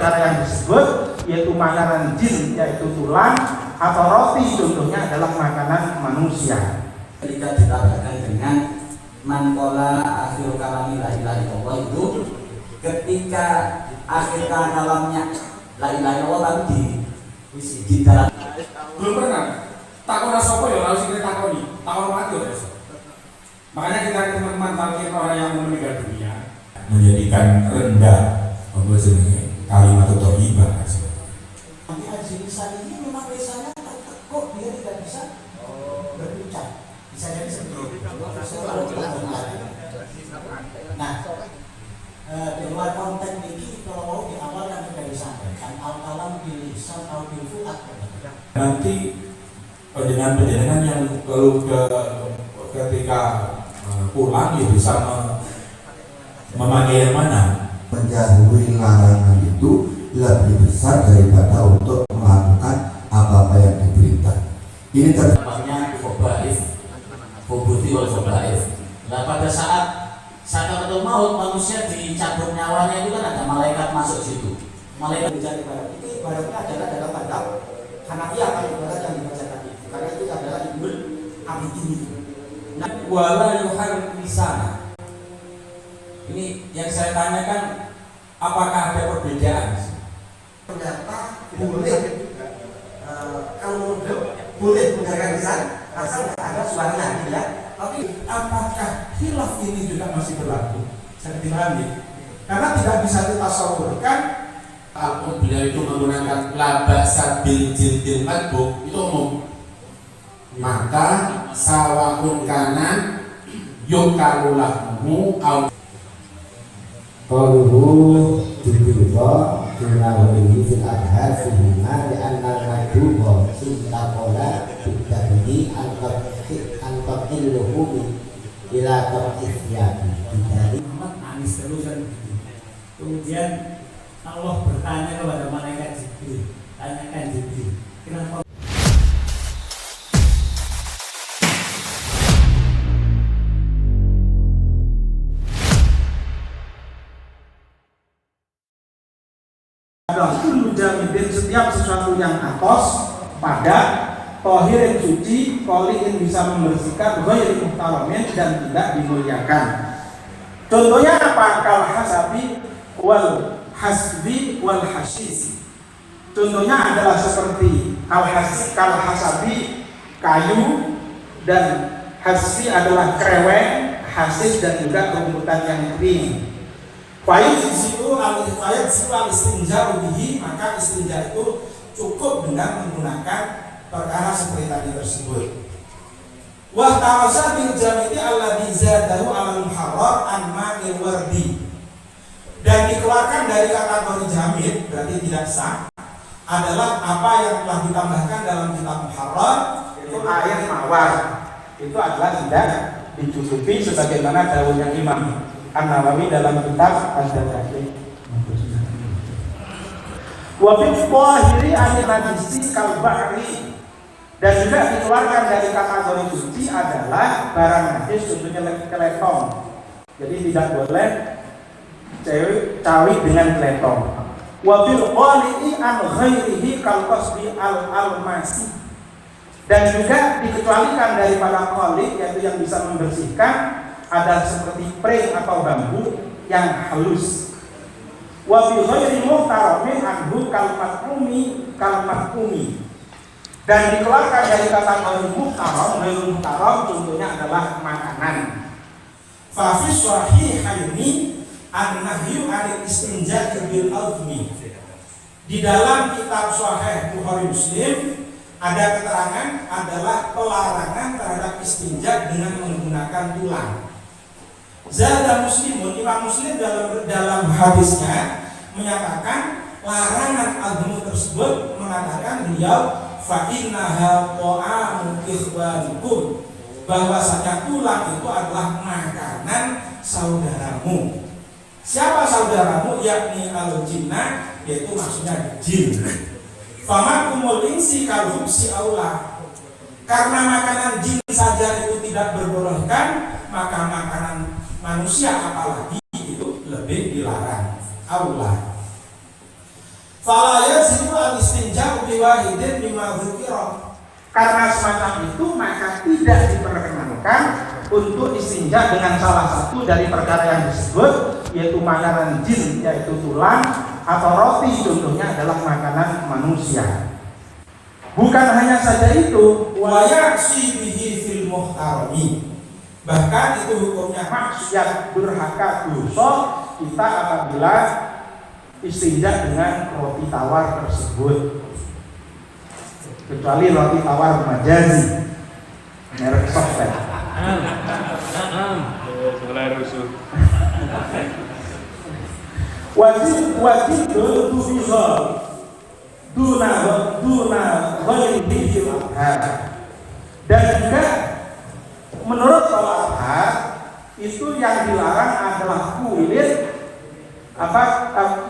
Cara yang disebut yaitu makanan jin, yaitu tulang atau roti, contohnya adalah makanan manusia. Ketika ditambahkan dengan mankola akhir kalami la ilaha illallah itu, ketika akhir kalamnya la ilaha illallah tadi di dalam belum pernah takon sopo ya harus kita takoni takon mati ya. Makanya kita teman-teman talqin orang yang meninggal dunia menjadikan rendah apa sebenarnya kalimat thayyibah. Nanti haji lisan ini memang lisannya kok dia tidak bisa berucap, bisa jadi seperti itu. Nah, di luar konteks ini kalau mau di awal yang sudah disampaikan al-kalam bil lisan atau bil fuad. Nanti penjenengan yang kalau ketika pulang ya bisa memakai yang mana? Menjauhi larangan itu lebih besar daripada untuk melakukan apa-apa yang diperintah. Ini Tampaknya khobaif, hubuti wal khobaif. Nah pada saat sakaratul maut manusia dicabut nyawanya itu kan ada malaikat masuk situ. Malaikat bicara ibarat itu ibaratnya adalah dalam madhab Hanafiyah kan ibarat yang dibacakan itu. Karena itu adalah ibul abidin. Nah, Wala yuhar lisana. Ini yang saya tanyakan, apakah ada perbedaan? Ternyata boleh kalau boleh menggunakan lisan asal ada suaranya gitu ya. Tapi apakah khilaf ini juga masih berlaku? Saya dipahami. Karena tidak bisa ditasawurkan Kalau beliau itu menggunakan laba sabil jildil madbuk itu umum. Maka sawakun kanan yukalulahmu au Qaluhu judullah Junawaini fil adhar Fuhima li'anna al-madhuba Sintaqola Biddahi Anqab'il luhumi Ila qab'ifyati Bidari Muhammad nangis terus kan. Kemudian Allah bertanya kepada malaikat Jibril, tanyakan Jibril, kenapa kullu jamidin, setiap sesuatu yang atos, padat, tohir yang suci, koli yang bisa membersihkan, ghairi muhtaramin dan tidak dimuliakan. Contohnya apa? Kal hasabi wal hasbi wal hasis. Contohnya adalah seperti kal hasabi kayu, dan hasbi adalah kreweng, hasis dan juga rumputan yang kering. Fayud disitu al-fayud siwal istinja bihi, maka istinja itu cukup dengan menggunakan perkara seperti tadi tersebut. Wa ta'asa bil jamiti alladhi zadahu al muharrar an ma'il wardi, dan dikeluarkan dari kategori jamid berarti tidak sah adalah apa yang telah ditambahkan dalam kitab muharrar, itu air mawar, itu adalah tidak dicukupi sebagaimana dawuhnya Imam An-Nawawi dalam kitab Al-Jazari. Wa fi dhahiri an-najisi kal-bahri, dan juga dikeluarkan dari kategori suci adalah barang najis, contohnya keletong. Jadi tidak boleh cawi dengan keletong. Wa fil qali'i an ghairihi kal-qasbi al-almasi, dan juga dikecualikan daripada qali, yaitu yang bisa membersihkan, ada seperti pring atau bambu yang halus. Wa fi ghairi muhtaramin anhu kalimat umi, dan dikeluarkan dari kategori muhtaram, ghairul muhtaram, contohnya adalah makanan. Fa fi sahihaini an-nahyu 'anil istinja' bil azmi. Di dalam kitab Sahih Bukhari Muslim ada keterangan adalah pelarangan terhadap istinja dengan menggunakan tulang. Zada Muslimun, Imam Muslim dalam hadisnya menyatakan larangan agama tersebut, mengatakan beliau fa innaha ta'amu ikhwanikum, bahwasanya tulang itu adalah makanan saudaramu. Siapa saudaramu? Yakni al-jinnah, yaitu maksudnya jin. Famakumul insi kalhubsi aula, karena makanan jin saja itu tidak diperbolehkan, maka makanan manusia apalagi itu lebih dilarang. Aula. Fala yajibu al-istinja bi wahidin bima dzukira. Karena semacam itu maka tidak diperkenankan untuk istinja dengan salah satu dari perkara yang disebut, yaitu makanan jin, yaitu tulang atau roti, contohnya adalah makanan manusia. Bukan hanya saja itu, wa yaksi bihi fil muhtarami. Bahkan itu hukumnya maksiat durhaka dosa kita apabila istinja dengan roti tawar tersebut, kecuali roti tawar majazi merek software. Wajib tubiha duna ghairihi dan juga menurut ulama itu yang dilarang adalah kulit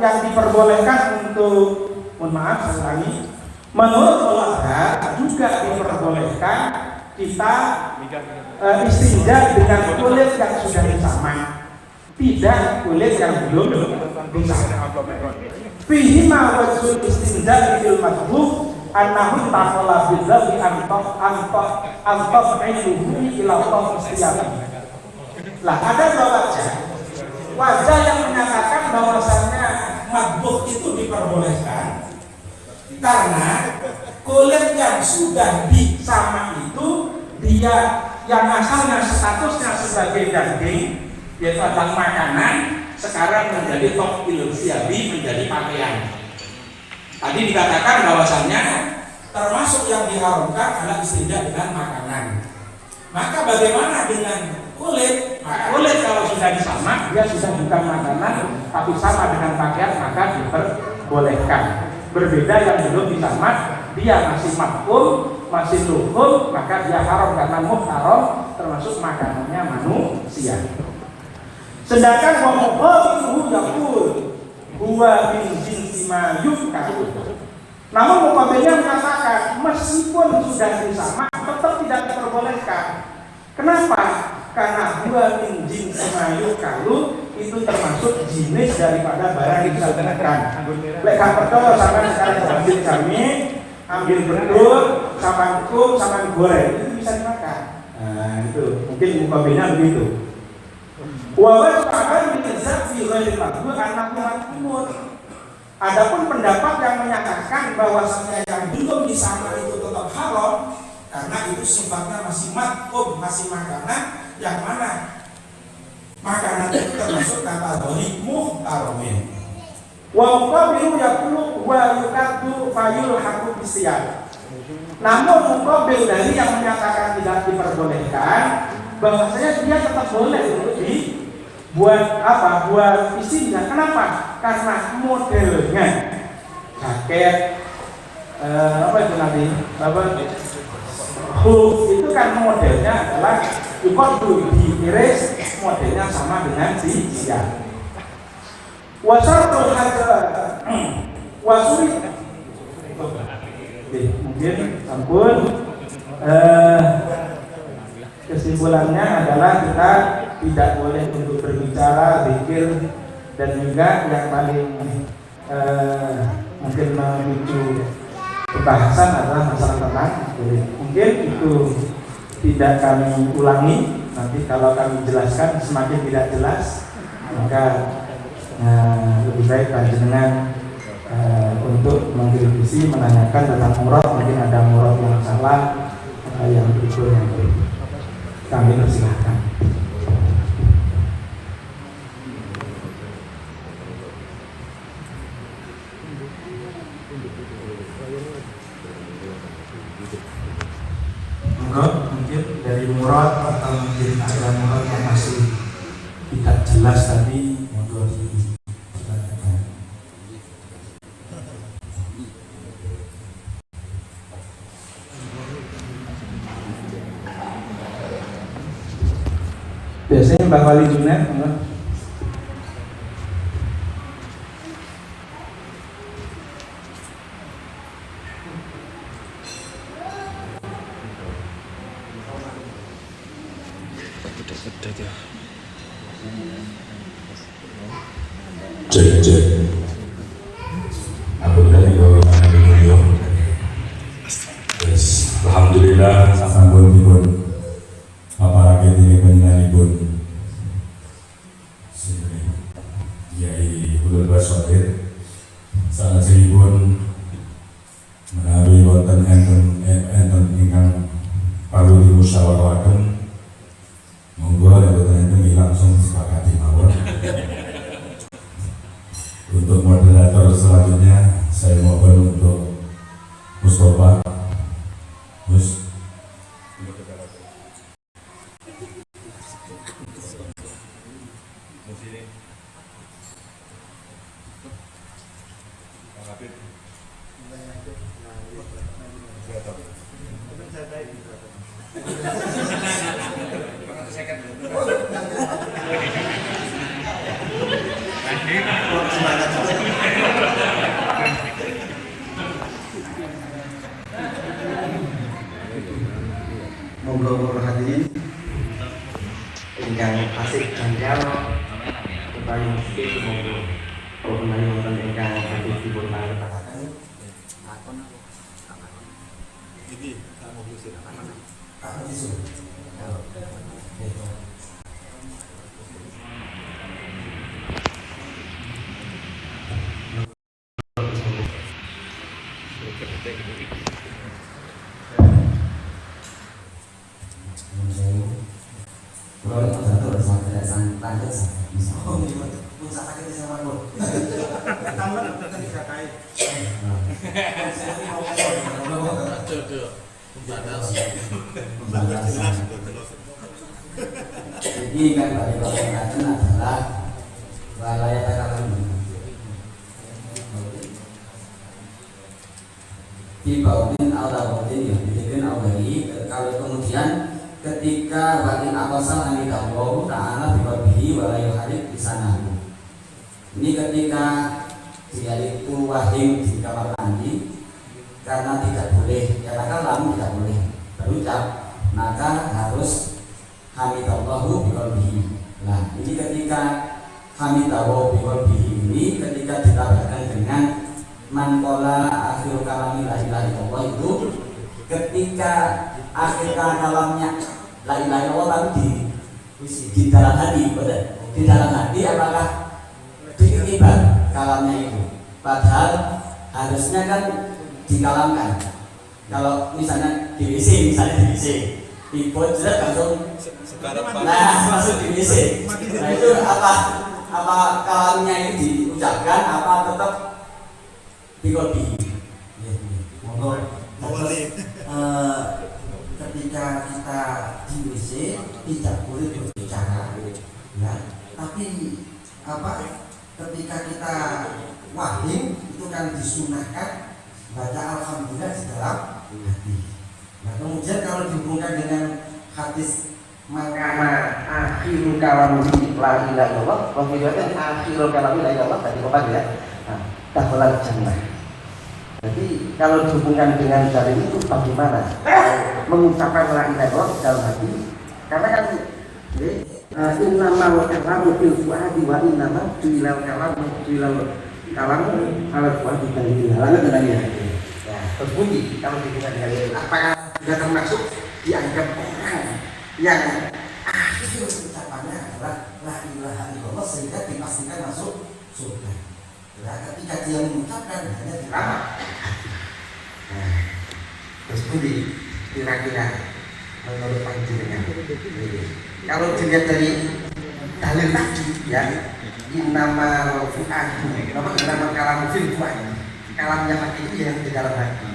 yang diperbolehkan untuk, mohon maaf saya ulangi, menurut ulama juga diperbolehkan kita istinja dengan kulit yang sudah disamak, tidak kulit yang belum disamak. Fihi ma wajhul istinja bil madhub annahu taqala billahi antaf ilmuhu ila Allah istiyabi. Lah ada dua wajah yang menyatakan bahwasannya madhub itu diperbolehkan karena kulit yang sudah disamak itu dia yang asalnya statusnya sebagai daging, yaitu adalah makanan, sekarang menjadi tokil siabi, menjadi pakaian. Tadi dikatakan bahwasannya termasuk yang diharamkan adalah istinja dengan makanan. Maka bagaimana dengan kulit? Maka kulit kalau sudah disamak, dia sudah bukan makanan, tapi sama dengan pakaian, maka diperbolehkan. Berbeda yang belum disamak, dia masih makum, masih luhum, maka dia haram karena muhtaram, termasuk makanannya manusia. Sedangkan wa muqabiluhu yaqul huwa min jinsi ma yukal. Namun muqabilnya mengatakan meskipun sudah disamak tetap tidak diperbolehkan. Kenapa? Karena huwa min jinsi ma yukalu itu termasuk jenis daripada barang yang bisa digunakan. Lek gak percaya sampean sekarang ambil kami, ambil betul, sampan kum, sampan goreng, itu bisa dimakan. Nah, itu mungkin muqabilnya begitu. Walau akan dikesat fi ghairi madhub anak umur. Adapun pendapat yang menyatakan bahwasanya yang belum disamak itu tetap haram karena itu sifatnya masih madhub, masih makanan yang mana makanan itu termasuk kategori muhtaramin. Wa muqabilu yaqulu wa yukaddu fayul haqqu bisiyad. Namun muqabil dari yang menyatakan tidak diperbolehkan, bahwasanya dia tetap boleh untuk dibuat apa? Buat istinja. Kenapa? Karena modelnya jaket apa itu nanti? Apa? Hoof itu kan modelnya adalah dulu diiris, modelnya sama dengan si siap. Wasarul hadza wasuri. Mungkin sampun kesimpulannya adalah kita tidak boleh untuk berbicara, zikir, dan juga yang paling mungkin memicu pembahasan adalah masalah tentang kulit. Mungkin itu tidak kami ulangi. Nanti kalau kami jelaskan semakin tidak jelas, maka lebih baik panjenengan untuk mengkritisi, menanyakan tentang murad. Mungkin ada murad yang salah, yang betul yang baik. Kami persilahkan. Mungkin dari murad atau mungkin ada murad yang masih tidak jelas tadi, monggo ditanyakan. Biasanya Mbak Wali Junet, cek. Aku salajengipun menawi wonten enten ingkang perlu dimusyawarahaken monggo nek boten enten langsung disepakati mawon. Untuk moderator selanjutnya saya mohon untuk Mustafa Mus. Monggo hadirin ingkang asik janggal utawi musik monggo menawi wonten ingkang badhe dipun mangertekaken iki kamu bisa apa isu Jadi kan pada pertanyaan adalah walaya takalan di bautin atau bautin yang dijadikan awali. Kalau kemudian ketika batin akosal anita Allah Ta'ala biqalbihi walayu harik di sana. Ini ketika dia itu wahim di kamar mandi karena tidak boleh katakan lamu tidak boleh berucap, maka harus hamidallahu biqalbihi. Nah, ini ketika hamidallahu biqalbihi ini ketika ditambahkan dengan man qala akhir kalami la ilaha illallah itu ketika akhir kalamnya la ilaha illallah di dalam hati, betul? Di dalam hati apakah diiktibar kalamnya itu? Padahal harusnya kan dikalamkan. Kalau misalnya di WC, Ibu jelas langsung masuk di WC. Nah itu apa kalamnya itu diucapkan apa tetap dikopi? monggo ketika kita di WC tidak boleh berbicara ya, tapi ketika kita wahim itu kan disunahkan baca alhamdulillah di dalam hati. Nah kemudian kalau dihubungkan dengan hadis makana akhirul kalami la ilaha illallah, kemudian akhirul kalami la ilaha illallah tadi apa ya? Dakhalal jannah. Jadi kalau dihubungkan dengan dalil itu bagaimana? Mengucapkan la ilaha illallah dalam hati, karena kan innama kalamu fil fuadi wa innama ju'ilal kalamu ala fuadi dalil. Halangan dalilnya. Ya, terbunyi kalau dihubungkan dengan dalil. Apakah sudah termasuk dianggap orang yang akhir ucapannya adalah la ilaha illallah sehingga dipastikan masuk surga? Ya, ketika dia mengucapkan hanya diramat. Nah, terus budi kira-kira menurut panjenengan. Kalau dilihat dari dalil tadi ya, innama fu'adu, innama kalamu fil fu'adi, kalamnya hati itu yang di dalam hati.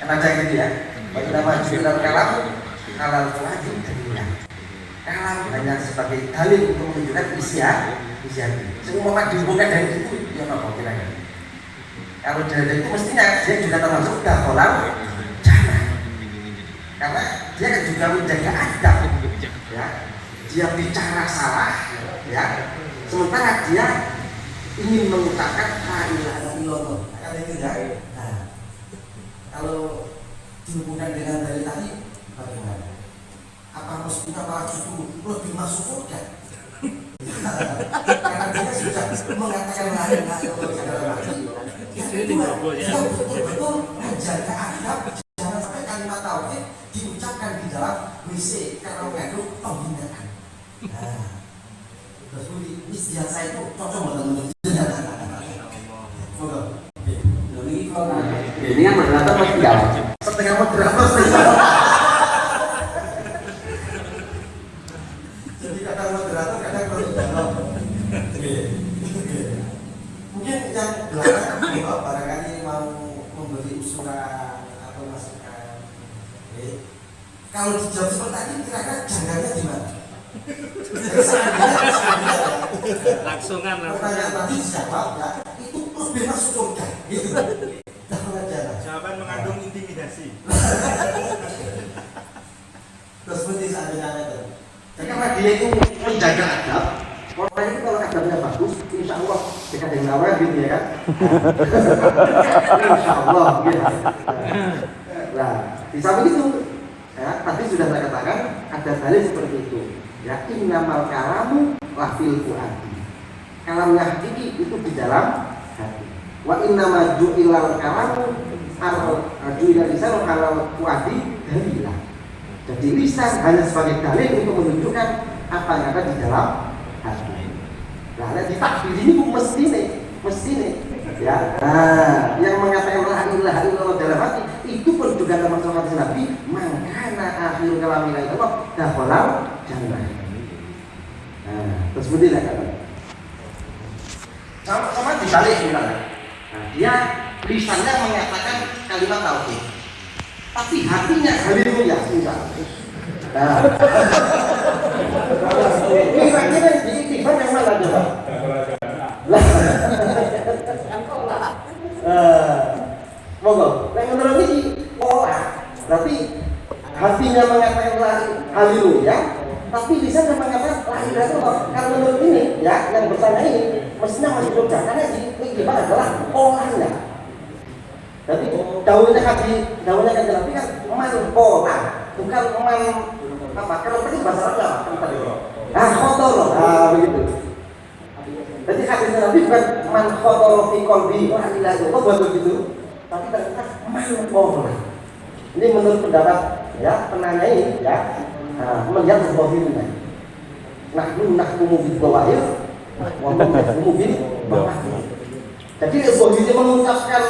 Karena aja gitu ya, innama ju'ilal kalamu alal fu'adi dalilan. Kalam hanya sebagai dalil untuk menunjukkan isi hati. Semua dihubungkan dari itu, ya apa kira-kira? Kalau dari itu mestinya dia juga termasuk dakhalal jannah. Karena dia kan juga menjaga adab, ya. Dia bicara salah, ya. Sementara dia ingin mengucapkan la ilaha illallah. Kan itu ya. Nah, kalau dihubungkan dengan dari tadi bagaimana? Apa mestinya malah justru lebih masuk surga? Karena dia sudah mengatakan la ilaha illallah. Dia betul-betul menjaga adab. Jangan sampai kalimat tauhid diucapkan di dalam WC karena mengandung penghinaan. Nah, terus ini saya itu cocok banget. Ini kan moderator masih jawab. Setengah moderator Jadi kadang moderator, kadang perlu jawab. Mungkin yang belakang barangkali mau memberi usulan atau masukan. Kalau dijawab seperti tadi, kira-kira janggalnya di mana? Langsungan pertanyaan tadi dijawab ya, itu lebih masuk surga gitu. Jawaban mengandung intimidasi. Terus seperti seandainya itu. karena dia itu menjaga adab. Orang itu kalau adabnya bagus, insya Allah dekat dengan awal gitu ya kan. Insya Allah gitu. Nah, di samping itu ya, tadi sudah saya katakan ada dalil seperti itu. Ya, innamal kalamu lafil fuadi. Kalamnya hakiki itu di dalam hati. Wa innama ju'ilal kalamu ju'ilal lisan kalau fuadi dalilah. Jadi lisan hanya sebagai dalil untuk menunjukkan apa yang ada di dalam hati. Nah, di takbir ini mesti nih, ya. Nah, yang mengatakan la ilaha illallah dalam hati itu pun juga termasuk hadis Nabi, makana akhir kalam la ilaha illallah dakhalal jannah. Nah, terus seperti itu kan. Sama dibalik misalnya. Nah, dia lisannya mengatakan kalimat tauhid, tapi hatinya haleluya misalnya. Nah, kira-kira di ikhtifar yang mana coba? Monggo. Nah, menurut ini pola, berarti hatinya mengatakan haleluya, tapi lisannya mengatakan la ilaha illallah. Kalau menurut ini, ya, yang bertanya ini mestinya masuk surga karena di ikhtifar adalah polanya. Jadi daunnya kan Nabi kan man pola, bukan man apa? Kalau tadi bahasa Arab apa? Khotoro, begitu. Jadi hadis Nabi bukan man khotoro fi qalbi wa la ilaha illallah buat begitu, tapi ternyata man pola. Ini menurut pendapat ya penanya ini ya melihat sebuah dirinya. Nahnu bil bawahir, wa nahnu bil bawahir. Jadi sebuah diri mengucapkan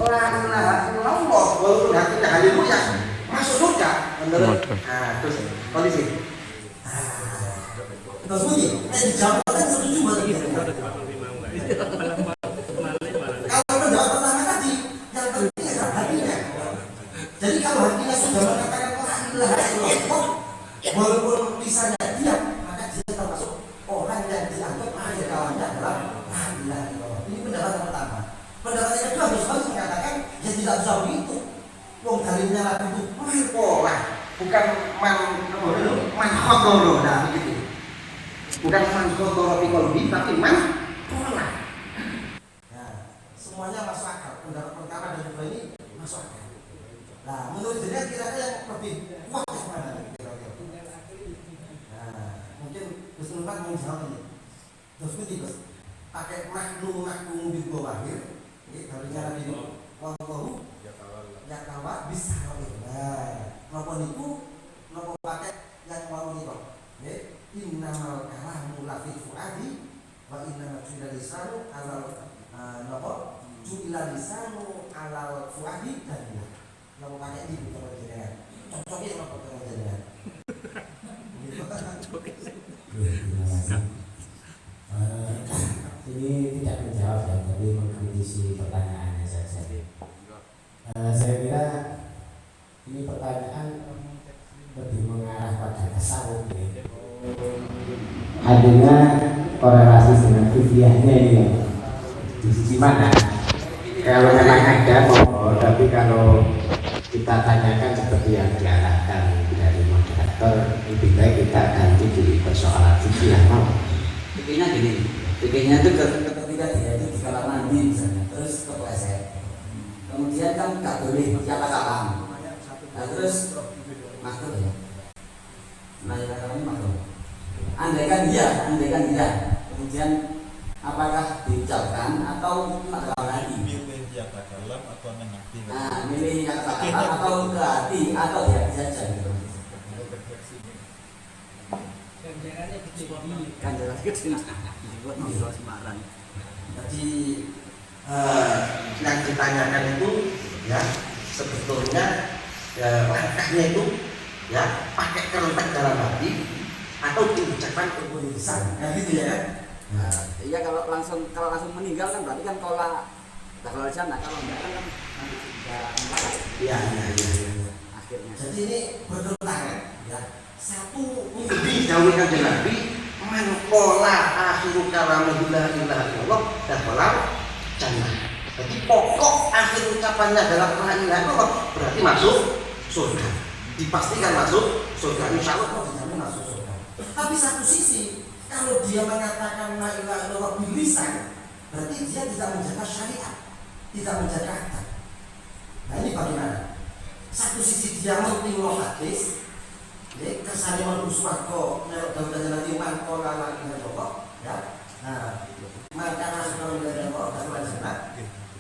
la ilaha illallah walaupun hatinya haleluya masuk surga menurut terus kondisi terus bunyi dijawab kan setuju banget kalau pendapat pertama tadi yang penting adalah hatinya. Jadi kalau hatinya sudah mengatakan la ilaha illallah walaupun lisannya diam, maka dia termasuk orang yang dianggap akhir kalamnya adalah la ilaha illallah. Ini pendapat yang pertama. Pendapat yang kedua harus mengatakan ya tidak bisa begitu. Wong dalilnya lagi itu pola, bukan man khotoro, nah begitu. Bukan man khotoro fi qalbi, tapi man pola. Nah, semuanya masuk akal. Pendapat pertama dan kedua ini masuk akal. Nah, menurut dia kira-kira yang lebih kuat yang mana? Nah, mungkin Gus Nurman mau jawab ini. Terus Gus pakai nahnu bil bawahir. Ini dari cara ini wallahu yatawa bisa. Nah, napa niku napa pakai yang mau niku. Nggih, innamal kalamu la fi fuadi wa innamal lisanu alal napa ju'ila lisanu alal fuadi dan napa pakai iki cara jenengan. Cocoknya napa cara jenengan. Ini tidak menjawab ya, tapi mengkritisi pertanyaannya saja. Saya kira ini pertanyaan lebih mengarah pada tasawuf ya. Adanya korelasi dengan fitrahnya ini di sisi mana? Kalau memang ada monggo, tapi kalau kita tanyakan seperti yang diarahkan dari moderator, lebih baik kita ganti di persoalan fikih yang mau. Pikirnya gini, pikirnya itu ketika dia itu di kamar mandi misalnya, terus kepleset, kemudian kan nggak boleh siapa kapan, nah terus makruh ya, nah ya kami makruh. Andaikan dia, kemudian apakah diucapkan atau tak lagi? Milih yang ke dalam atau mengerti? Nah, milih yang ke dalam atau ke hati atau di hati saja gitu. Jadi yang ditanyakan itu ya sebetulnya langkahnya itu ya pakai kerentak dalam hati atau diucapkan dengan lisan, ya gitu ya. Iya kalau langsung meninggal kan berarti kan kalau sana kalau enggak kan nanti tidak melarat. Iya. Akhirnya. Jadi ini bertentangan ya. Satu ini dawuh Kanjeng Nabi, man qala akhiru kalamihi la ilaha illallah dakhala jannah. Jadi pokok akhir ucapannya adalah la ilaha illallah berarti masuk surga. Dipastikan masuk surga, insyaallah mau dijamin masuk surga. Tapi satu sisi kalau dia mengatakan la ilaha illallah bil lisan, berarti dia tidak menjaga syariat, tidak menjaga adab. Nah ini bagaimana? Satu sisi dia mentinggal hadis, kesannya menurut swarga, melok dawuh nanti man qala la ilaha illallah, ya. Nah, maka rasul la ilaha illallah dakhala jannah.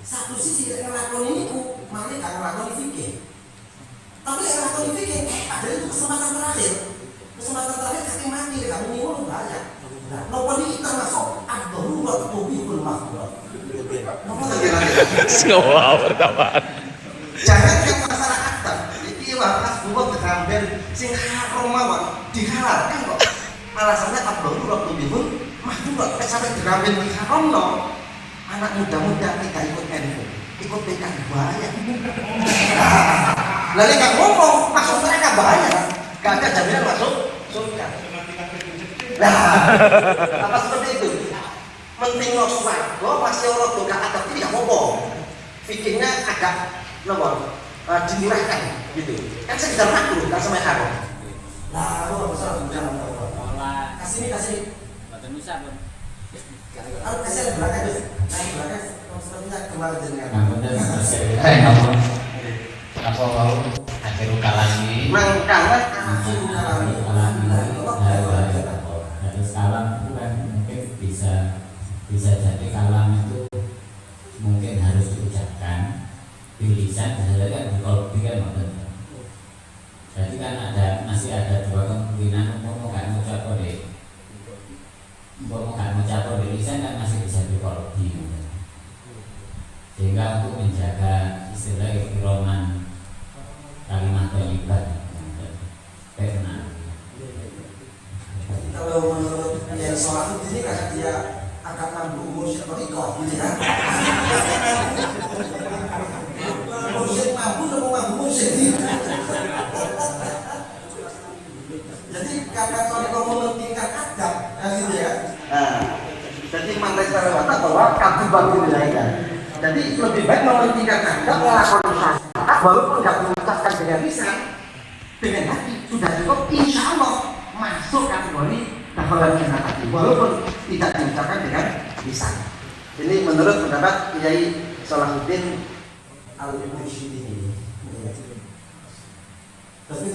Satu sisi yang ngelakoni ini malah gak ngelakoni fikih. Tapi yang ngelakoni fikih ada itu kesempatan terakhir. Kesempatan terakhir kaki mati, kamu nyuwun bahaya. Nah, nopo ini termasuk ad-darurat tubihul mahdurat. Semua pertama. Jangan yang masalah adab. Iki waras buat kegambar sing haram mawon dihalalkan kok. Alasannya ad-darurat tubihul mahdurat. Sampai digambar diharamno. Anak muda-muda tidak ikut NU, ikut PKI bahaya. Lalu nggak ngomong, masuk mereka bahaya. Gak ada jaminan masuk surga. Nah, apa seperti itu? Penting lo swarga masih orang tuh gak ada tidak ngomong. Fikirnya agak nomor dimurahkan gitu. Kan sekedar makruh, kan sampai haram. Nah, lo masalah jangan kasih. Badan bisa belum? Kasih yang belakang itu, naik belakang sepertinya kembali dengan. Apa mau akhir kalami? Mangkala akhir kalami. Dari kalam itu kan mungkin bisa jadi kalam itu mungkin harus diucapkan bilisan dan kan dikolbikan maksudnya. Jadi kan masih ada dua kemungkinan untuk nggak mengucapkan deh. Untuk nggak mengucapkan bilisan kan masih bisa dikolbi. Sehingga untuk menjaga istilah ikroman kalimat thayyibat benar. Kalau menurut yang sholat ini karena dia agak mampu umur seperti kau, gitu ya. Musik mampu atau mampu musik. Jadi karena kalau mementingkan adab, gitu ya. Jadi mantek terlewat bahwa kabul baru dilahirkan. Jadi lebih baik mementingkan adab melakukan syariat walaupun nggak mengucapkan dengan lisan, dengan hati sudah cukup. Insya Allah masuk kategori dakhala jannah tadi walaupun tidak diucapkan dengan lisan. Ini menurut pendapat Kiai Salahuddin Al-Mursyidi ini. Tapi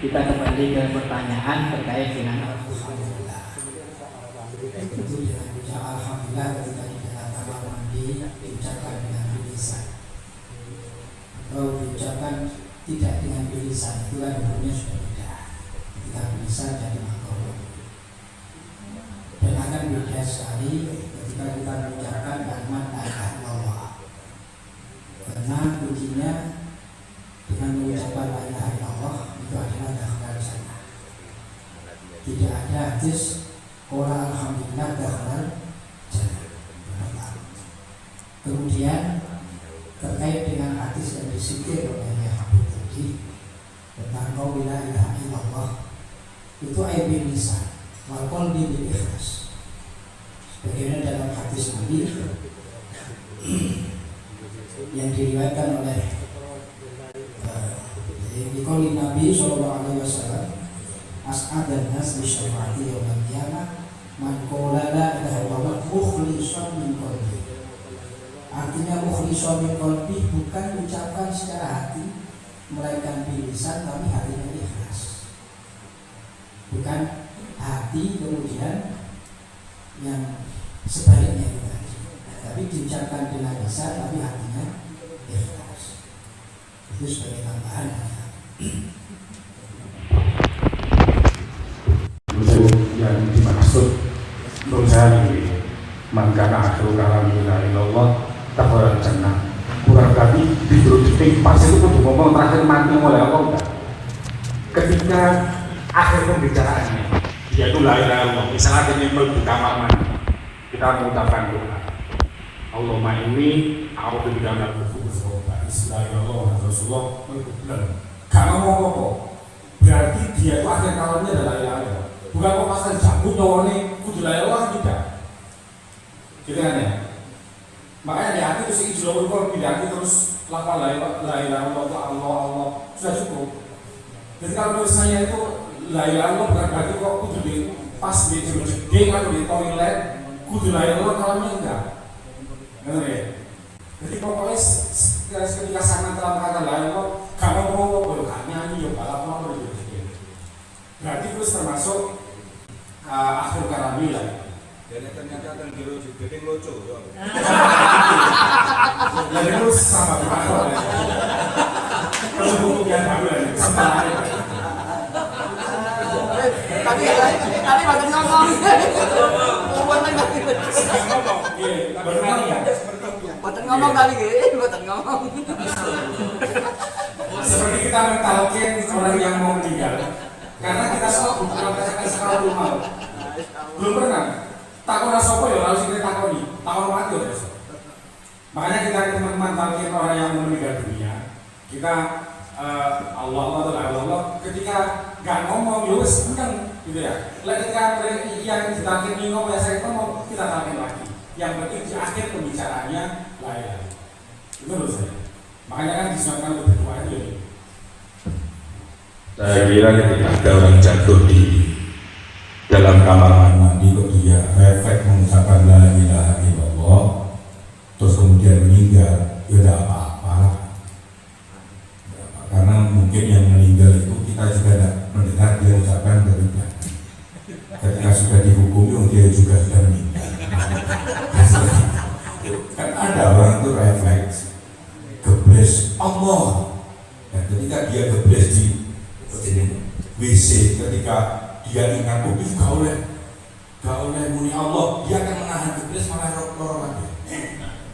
kita kembali ke pertanyaan terkait dengan alhamdulillah ketika di dalam kamar mandi diucapkan dengan lisan atau diucapkan tidak dengan lisan, itu kan hukumnya sudah beda. Ketika lisan jadi makruh dan akan beda sekali ketika kita mengucapkan kalimat la ilaha illallah, karena kuncinya dengan mengucapkan la ilaha illallah itu adalah dakhala jannah. Tidak ada hadis qala alhamdulillah dakhala jannah. Kemudian terkait dengan hadis yang disebut oleh Habib tadi tentang la ilaha illallah, itu aibin lisan wal qalbi bil ikhlas. Sebagaimana dalam hadis Nabi yang diriwayatkan oleh Dikoli Nabi SAW, as'adan nas bi syafa'ati yaumil qiyamah man qala la ilaha illallah mukhlishan min qalbi. Artinya mukhlishan min qalbi bukan ucapan secara hati melainkan bilisan, tapi hatinya ikhlas. Bukan hati kemudian yang sebaliknya itu tadi, tapi diucapkan dengan lisan tapi hatinya ikhlas. Itu sebagai tambahan. Yang dimaksud Ghazali, man kana akhiru kalami la ilaha illallah dakhala jannah. Kurang tadi disuruh detik pas itu kudu ngomong terakhir mati mulai apa enggak? Ketika akhir pembicaraannya yaitu la ilaha illallah, misalnya kita di kamar mandi, kita mengucapkan doa Allahumma inni a'udzu bika minal khubuthi wal khaba'is, la ilaha illallah Rasulullah. Gak ngomong apa, berarti dia itu akhir kalamnya adalah la ilaha illallah. Bukan kok pasal cabut nyawane kudu la ilaha illallah, tidak. Gitu kan ya? Makanya di hati terus ijra'ul qalbi, di hati terus lafal la ilaha illallah itu Allah sudah cukup. Jadi kalau menurut saya itu la ilaha illallah bukan berarti kok kudu di pas di jeding atau di toilet kudu la ilaha illallah, kalamnya enggak. Benar ya? Jadi pokoknya ketika sangat dalam kata la ilaha illallah, kamu ngomong apa, gak nyanyi, ya balap apa gitu. Berarti itu termasuk akhir kalami lah. Dan ternyata akan dirujuk gedeng loco. Jadi itu sama berapa ya? Kalau buku yang baru ya, sama aja. Tapi bagus ngomong. Boten ngomong tadi nggih, boten ngomong. Seperti kita mentalkin orang yang mau meninggal. Karena kita semua butuh merasakan sekali belum pernah. Takon sapa ya lalu kita takoni, takon mati ya. Makanya kita teman-teman talkin orang yang mau meninggal dunia, kita Allah ketika nggak ngomong ya wis enteng gitu ya. Ketika yang ditalkin ini ngomong saya ngomong, kita talkin lagi. Yang penting di akhir pembicaraannya la ilaha. Itu loh saya. Makanya kan disunatkan untuk berdoa aja nih. Saya kira ketika ada orang jatuh di dalam kamar mandi kok dia refleks mengucapkan la ilaha illallah terus kemudian meninggal, ya tidak apa-apa. Karena mungkin yang meninggal itu kita juga tidak mendengar dia ucapkan beribadah. Ketika sudah dihukumi, dia juga sudah meninggal. Kan ada orang itu refleks gebles Allah. Dan ketika dia gebles di WC, ketika dia ingat itu gak oleh muni Allah, dia akan menahan gebles malah lorong lagi.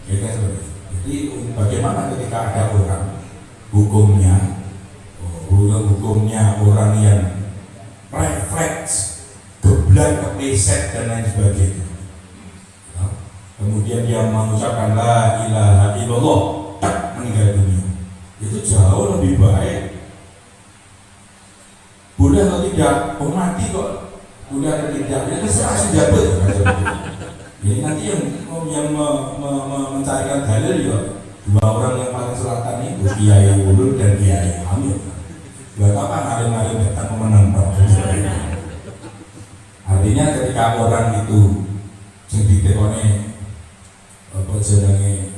Jadi bagaimana ketika ada orang hukumnya orang yang refleks geblak, kepeset dan lain sebagainya, kemudian dia mengucapkan la ilaha illallah, tak meninggal dunia, itu jauh lebih baik. Boleh atau tidak, mati kok, boleh atau tidak, ya terserah sejabat. Jadi nanti yang mencarikan dalil ya dua orang yang paling selatan itu, Kiai Ulul dan Kiai Hamid. Buat apa ngalim-ngalim datang menentang? Artinya ketika orang itu sing ditekone apa jenenge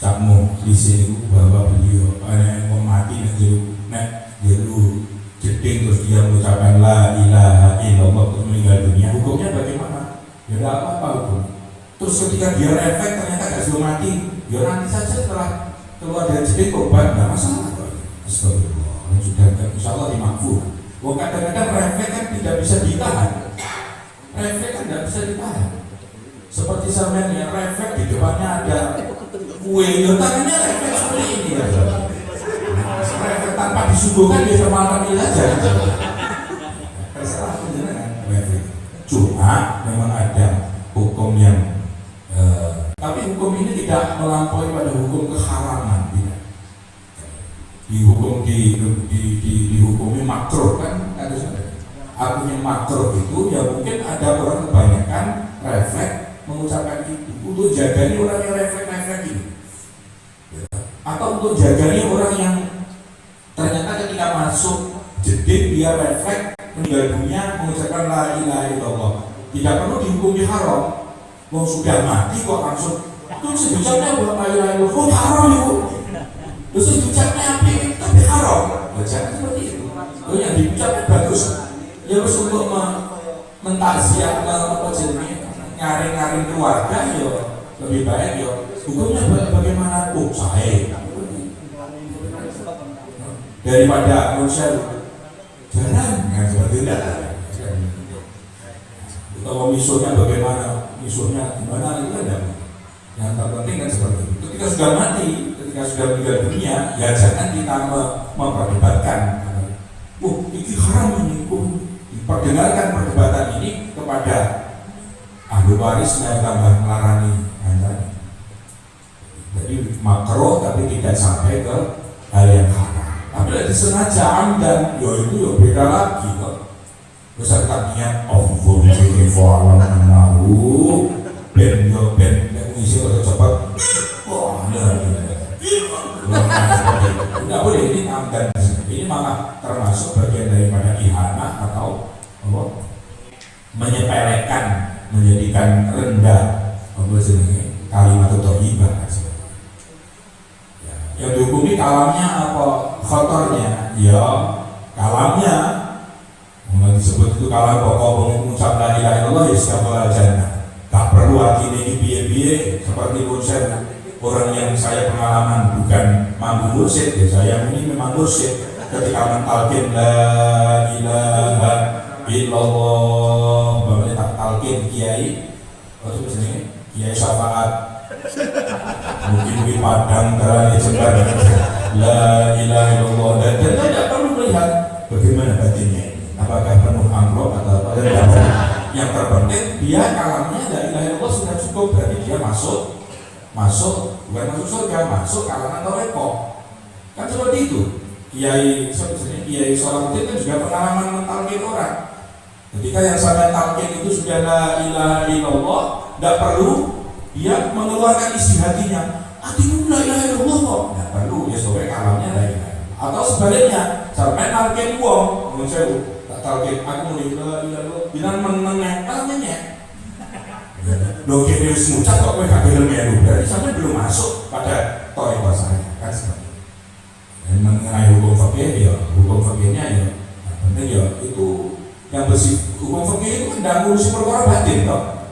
cakmu di sini bahwa beliau mau mati nek jelu jeding terus dia mengucapkan la ilaha illallah terus meninggal dunia, hukumnya bagaimana? Ya tidak apa-apa hukum. Terus ketika dia refleks ternyata gak sudah mati, ya nanti saja setelah keluar dari jeding korban, tidak masalah. Astagfirullah, sudah insya Allah dimakfur. Wah kadang-kadang refleks kan tidak bisa ditahan. Refleks kan tidak bisa ditahan. Seperti sampean yang refleks di depannya ada kue, ya tangannya refleks seperti ini ya. Refleks tanpa disuguhkan dia termakan saja. Terserah penjenengan refleks. Cuma memang ada hukum yang tapi hukum ini tidak melampaui pada hukum keharaman, tidak. Dihukumi makruh kan harus ada. Artinya makruh itu ya mungkin ada orang kebanyakan refleks mengucapkan itu untuk jagani orang yang refleks ini, atau untuk jagani orang yang ternyata ketika masuk jeding dia refleks meninggal dunia mengucapkan la ilaha illallah, tidak perlu dihukumi haram. Mau sudah mati kok langsung terus diucapnya buat la ilaha illallah, haram itu. Terus diucapnya api tapi haram. Jangan seperti itu. Yang diucapnya bagus. Ya harus untuk mentakziah apa jenisnya ngaring-ngaring keluarga ya lebih baik ya. Hukumnya bagaimana? Saya daripada manusia jarang yang seperti itu. Atau misalnya bagaimana? isunya gimana itu kan yang terpenting kan seperti itu. Ketika sudah mati, ketika sudah meninggal dunia, ya jangan kita memperdebatkan. Ini haram ini, diperdengarkan perdebatan ini kepada ahli warisnya tambah melarani. Jadi makruh tapi tidak sampai ke hal yang haram. Tapi kalau disengaja amdan, ya itu ya beda lagi kok. Terus ada niat ben ngisi atau cepat, wah tidak boleh ini amdan. Ini malah termasuk bagian daripada ihanah atau menyepelekan, menjadikan rendah kalimat thayyibah. Yang dihukumi kalamnya apa khotornya? Ya kalamnya. Mulai disebut itu kalam pokok mengucap la ilaha illallah ya istiqbal jannah. Tak perlu artinya ini biye-biye seperti konsep orang yang saya pengalaman bukan mampu mursyid ya, saya ini memang mursyid ketika mentalkin la ilaha illallah bagaimana tak talkin kiai waktu ini kiai syafaat mungkin padang terang Jember la ilaha illallah dan tidak perlu melihat bagaimana batinnya ini apakah penuh amplop atau apa yang terpenting dia kalamnya la ilaha illallah sudah cukup, berarti dia masuk bukan masuk surga, masuk kalangan toreko kan seperti itu. Kiai Salahuddin kan juga pengalaman mentalkin orang. Ketika yang sampai talkin itu sudah la ilaha illallah, tidak perlu dia mengeluarkan isi hatinya. Hatimu la ilaha illallah kok. Tidak perlu, ya sampai kalamnya la ilaha. Atau sebaliknya, sampai talkin wong, menurut tak talkin aku la ilaha illallah, bilang menenangkannya. Loh kini harus ngucap kok kowe gak gelem melu, berarti sampai belum masuk pada toriko saya kan seperti itu. Dan mengenai hukum fikih ya, hukum fikihnya ya penting ya itu yang bersih. Hukum fikih itu tidak ngurusi perkara batin toh.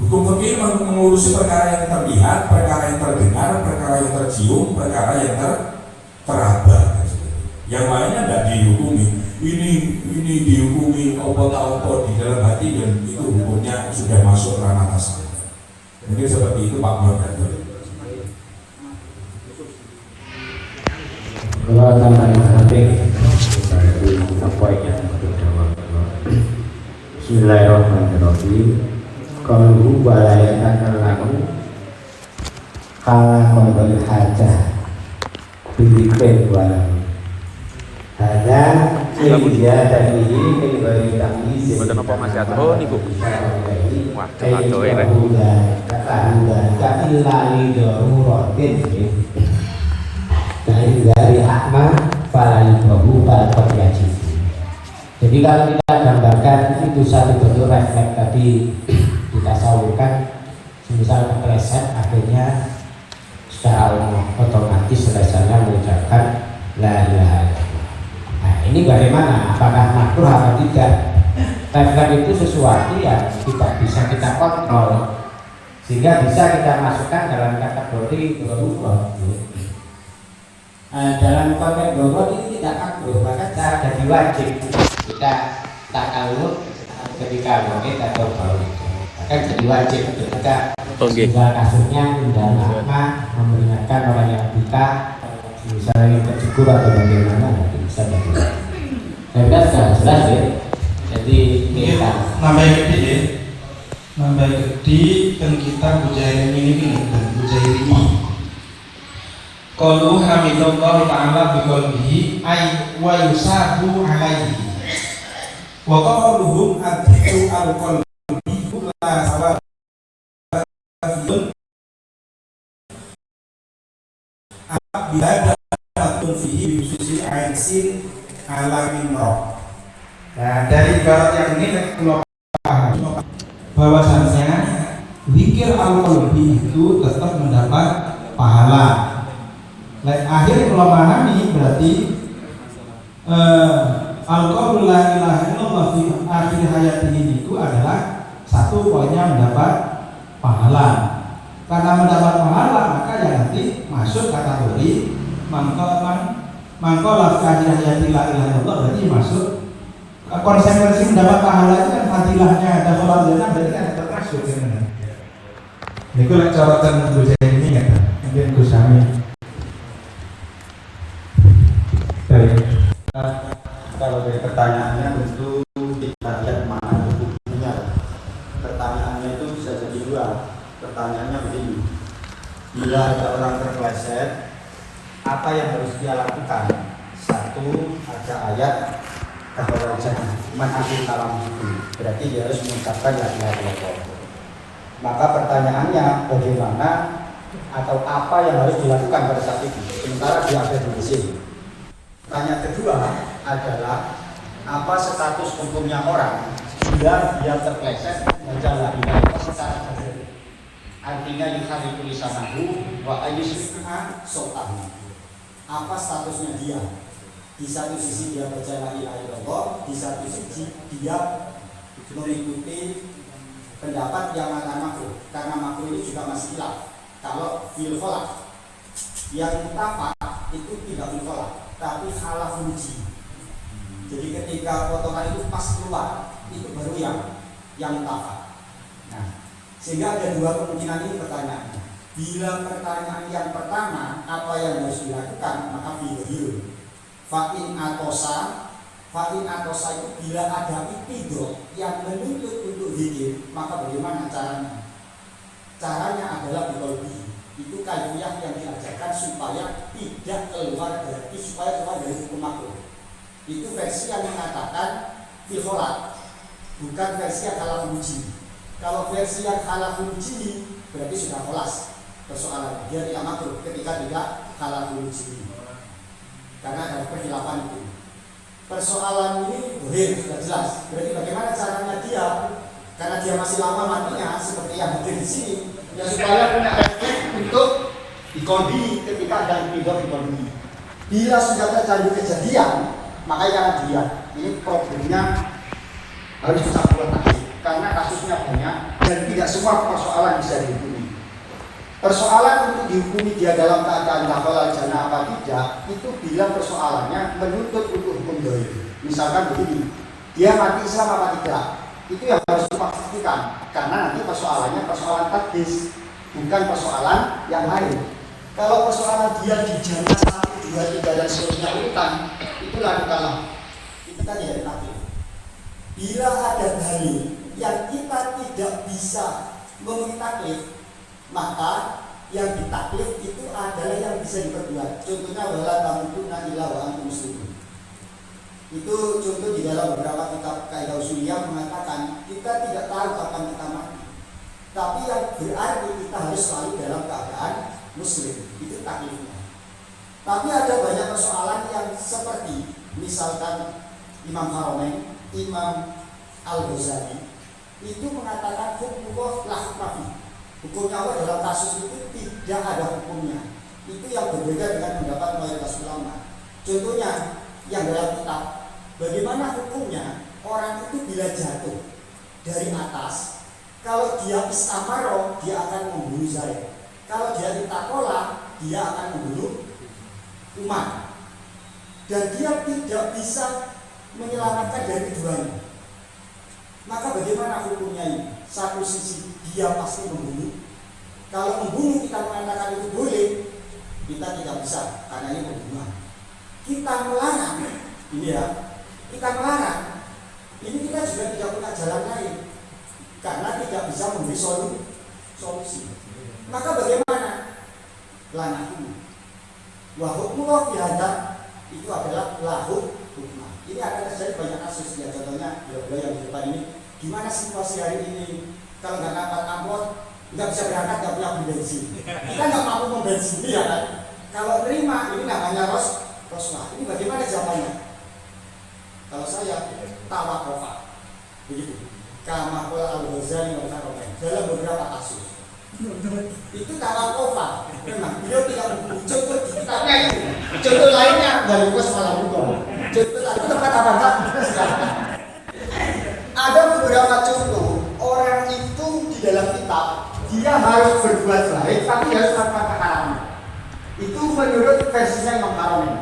Hukum fikih mengurusi perkara yang terlihat, perkara yang terdengar, perkara yang tercium, perkara yang teraba. Yang lainnya tidak dihukumi. Ini dihukumi apa di dalam hati dan itu hukumnya sudah masuk ranah tasawuf. Mungkin seperti itu Pak Moderator. Kalau tambah penting poinnya Bismillahirrahmanirrahim. Kalau balayatan lalu kala kodol hajah bidikin walau ada dia tadi ini kembali kami Bukan apa masih ada nih bu. Wah, kacau ini. Kami lari darurotin dari akma falai bahu palkotiaji. Jadi kalau kita gambarkan itu satu bentuk refleks tadi kita sawurkan, misal kepleset akhirnya secara otomatis selesainya mengucapkan la ilaha illallah. Nah ini bagaimana? Apakah makruh atau tidak? Refleks itu sesuatu yang tidak bisa kita kontrol sehingga bisa kita masukkan dalam kategori darurat. Dalam konteks darurat ini tidak makruh, maka cara jadi wajib kita takalluf ketika mungkin atau baru akan jadi wajib ketika kasusnya undang lama memperingatkan orang yang buta misalnya yang terjegur atau bagaimana nanti bisa bagaimana. Saya kira sudah jelas ya. Jadi kita nambah gede dan kita bujairi ini dan bujairi ini. Qalu hamidallahu ta'ala biqalbihi ay wa yusabu alaihi. Wa qaluhum adhiku al-qalbi la sawa bihadatun fihi bisusi ainsin alamin roh. Nah dari ibarat yang ini kita paham bahwasannya zikir al-qalbi itu tetap mendapat pahala. Akhir kalau memahami berarti al-qaul la ilaha illallah fi akhir hayat ini itu adalah satu poinnya mendapat pahala. Karena mendapat pahala maka ya nanti masuk kategori mangkola akhir hayat la ilaha illallah berarti masuk konsekuensi mendapat pahala itu kan fadilahnya ada sholat jannah berarti kan termasuk. Niku lek corotan Gus ini nggak? Mungkin Gus Amin. Kalau dari pertanyaannya tentu kita lihat mana buktinya. Pertanyaannya itu bisa jadi dua. Pertanyaannya begini: bila ada orang terpleset, apa yang harus dia lakukan? Satu, ada ayat bahwa jangan mengakhiri kalam itu. Berarti dia harus mengucapkan la ilaha illallah. Maka pertanyaannya bagaimana atau apa yang harus dilakukan pada saat itu? Sementara dia ada di sini. Pertanyaan kedua adalah apa status hukumnya orang bila dia terpleset baca la ilaha illallah secara jahri. Artinya yukhari tulisanahu wa ayyusri'a sotahu. Apa statusnya dia? Di satu sisi dia baca la ilaha illallah, di satu sisi dia mengikuti pendapat yang mengatakan makruh, karena makruh ini juga masih hilaf. Kalau fil kholak yang mutafak itu tidak fil kholak, tapi khalaf uji. Jadi ketika potongan itu pas keluar, itu baru yang mutafak. Nah, sehingga ada dua kemungkinan ini pertanyaannya. Bila pertanyaan yang pertama apa yang harus dilakukan, maka fil fa'in atosa itu bila ada ibtido yang menuntut untuk zikir, maka bagaimana caranya? Caranya adalah biqalbi. Itu kaifiyah yang diajarkan supaya tidak keluar dari hukum makruh. Itu versi yang mengatakan fil kholak, bukan versi yang halal uji. Kalau versi yang halal uji berarti sudah kholas persoalan, dia tidak makruh ketika tidak halal uji. Karena ada perkhilafan itu. Persoalan ini sudah jelas. Berarti bagaimana caranya dia? Karena dia masih lama matinya, seperti yang hadir di sini, ya supaya punya efek untuk dikondi ketika ada dikondi. Bila sudah terjadi kejadian, maka jangan dilihat. Ini problemnya harus bisa buat karena kasusnya banyak dan tidak semua persoalan bisa dihukumi. Persoalan untuk dihukumi dia dalam keadaan halal jannah apa tidak, itu bila persoalannya menuntut untuk hukum dohir. Misalkan begini, dia mati Islam apa tidak, itu yang harus dipastikan. Karena nanti persoalannya persoalan takdis, bukan persoalan yang lain. Kalau persoalan dia di jannah 1, 2, 3 dan seterusnya urutan, itu lakukanlah. Itu kan ya takdir. Bila ada dalil yang kita tidak bisa memenuhi taklif, maka yang ditaklif itu adalah yang bisa diperbuat. Contohnya wala tamutunna illa wa antum muslimun. Itu contoh di dalam beberapa kitab kaidah usuliyah mengatakan kita tidak tahu kapan kita mati. Tapi yang berarti kita harus selalu dalam keadaan muslim. Itu taklifnya. Tapi ada banyak persoalan yang seperti misalkan Imam Haramain, Imam Al-Ghazali itu mengatakan hukumullah la hukma fi. Hukumnya Allah dalam kasus itu tidak ada hukumnya. Itu yang berbeda dengan pendapat mayoritas ulama. Contohnya yang dalam kitab, bagaimana hukumnya orang itu bila jatuh dari atas, kalau dia istamaro dia akan membunuh Zaid. Kalau dia itakola dia akan membunuh Umar. Dan dia tidak bisa menyelamatkan dari keduanya. Maka bagaimana hukumnya ini? Satu sisi dia pasti membunuh. Kalau membunuh kita mengatakan itu boleh, kita tidak bisa karena ini pembunuhan. Kita melarang, ini ya, kita melarang. Ini kita juga tidak punya jalan lain karena tidak bisa memberi solusi. Maka bagaimana? Lanahu. Wa hukmullah bihadza itu adalah lahu hukmah. Ini akan terjadi banyak kasus ya, contohnya beliau yang di depan ini. Gimana situasi hari ini? Kalau nggak dapat amplop, nggak bisa berangkat, nggak punya bensin. Kita nggak mampu membensin dia kan? Kalau terima, ini namanya roswah. Ini bagaimana jawabannya? Kalau saya tawakofa, begitu. Kama qala Al-Ghazali wa Al-Haramain dalam beberapa kasus. Itu tawakofa. Memang beliau tidak mengucap di kitabnya itu. Contoh lainnya dari masalah hukum. Contoh lain tempat apa enggak? Ada beberapa contoh orang itu di dalam kitab dia harus berbuat baik tapi harus melakukan keharaman. Itu menurut versinya Imam Haramain.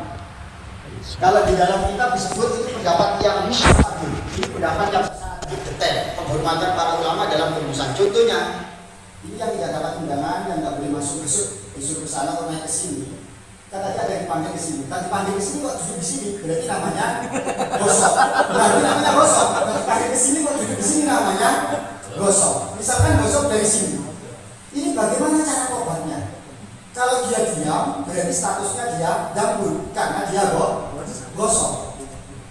Kalau di dalam kitab disebut itu pendapat yang mustahil. Ini pendapat yang sangat detail penghormatan para ulama dalam perumusan. Contohnya Ini yang tidak dapat undangan, yang nggak boleh masuk disuruh ke sana atau naik ke sini. Kan tadi ada yang dipanggil ke sini. Kan dipanggil ke sini kok duduk di sini, berarti namanya gosok. Berarti namanya gosok. Kalau dipanggil ke sini kok duduk di sini namanya gosok. Misalkan gosok dari sini. Ini bagaimana cara tobatnya? Kalau dia diam, berarti statusnya dia gambut karena dia gosok.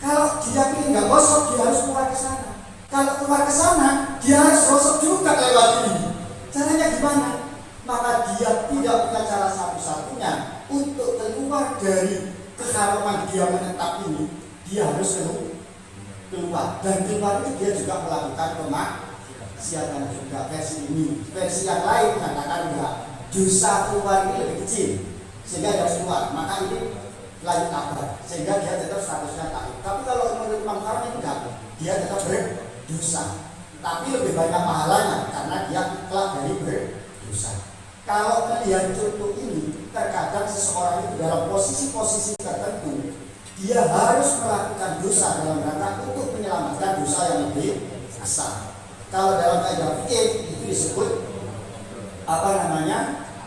Kalau dia pilih nggak gosok, dia harus keluar ke sana. Kalau keluar ke sana, dia harus gosok juga lewat ini. Caranya gimana? Maka dia tidak punya cara satu-satunya untuk keluar dari keharaman dia menetap ini. Dia harus keluar, dan keluar itu dia juga melakukan kemaksiatan juga. Versi ini, versi yang lain mengatakan enggak, dosa keluar ini lebih kecil sehingga dia harus keluar, maka ini lanjut akbar sehingga dia tetap statusnya taib. Tapi kalau menurut Imam Karni enggak, dia tetap berdosa, tapi lebih banyak pahalanya karena dia kelak dari berdosa. Kalau melihat contoh ini, terkadang seseorang itu dalam posisi-posisi tertentu dia harus melakukan dosa dalam rangka untuk menyelamatkan dosa yang lebih besar. Kalau dalam kaidah fikih itu disebut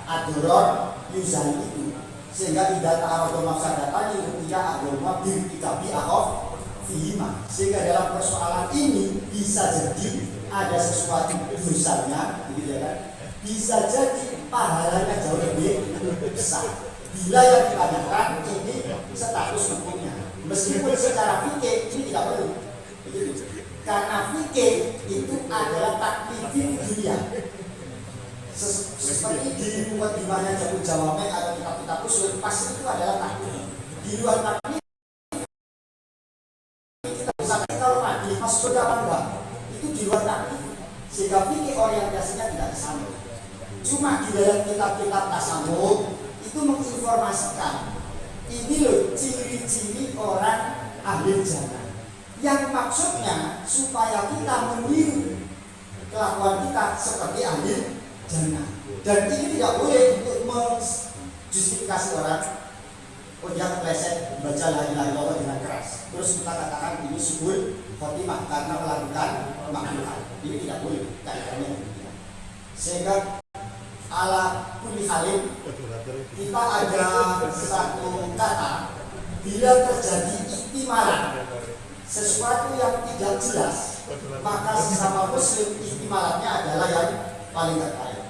ad-doror yuzani itu, sehingga tidak ta'arud mafsadatani ketika agama birtikabi akhaf fihima, sehingga dalam persoalan ini bisa jadi ada sesuatu dosanya, gitu ya kan? Bisa jadi pahalanya jauh lebih besar bila yang ditanyakan ini status hukumnya. Meskipun secara fikih ini tidak perlu, karena fikih itu adalah taklifin dunia. Seperti di mukadimahnya Jabul Jawame atau kitab-kitab usul, pasti itu adalah taklif. Di luar taklif kita bisa kalau mati masuk surga apa enggak, itu di luar taklif, sehingga fikih orientasinya tidak ke sana. Cuma di dalam kitab-kitab tasawuf itu menginformasikan ini loh ciri-ciri orang ahli jannah, yang maksudnya supaya kita meniru kelakuan kita seperti ahli jannah. Dan ini tidak boleh untuk menjustifikasi orang, oh dia kepleset baca la ilaha illallah dengan keras, terus kita katakan ini suhul khotimah karena melakukan makruhan. Ini tidak boleh kaidahnya. Sehingga ala kulli halin kita ada satu kata, bila terjadi ihtimalan sesuatu yang tidak jelas, maka sesama muslim ihtimalannya adalah yang paling terbaik.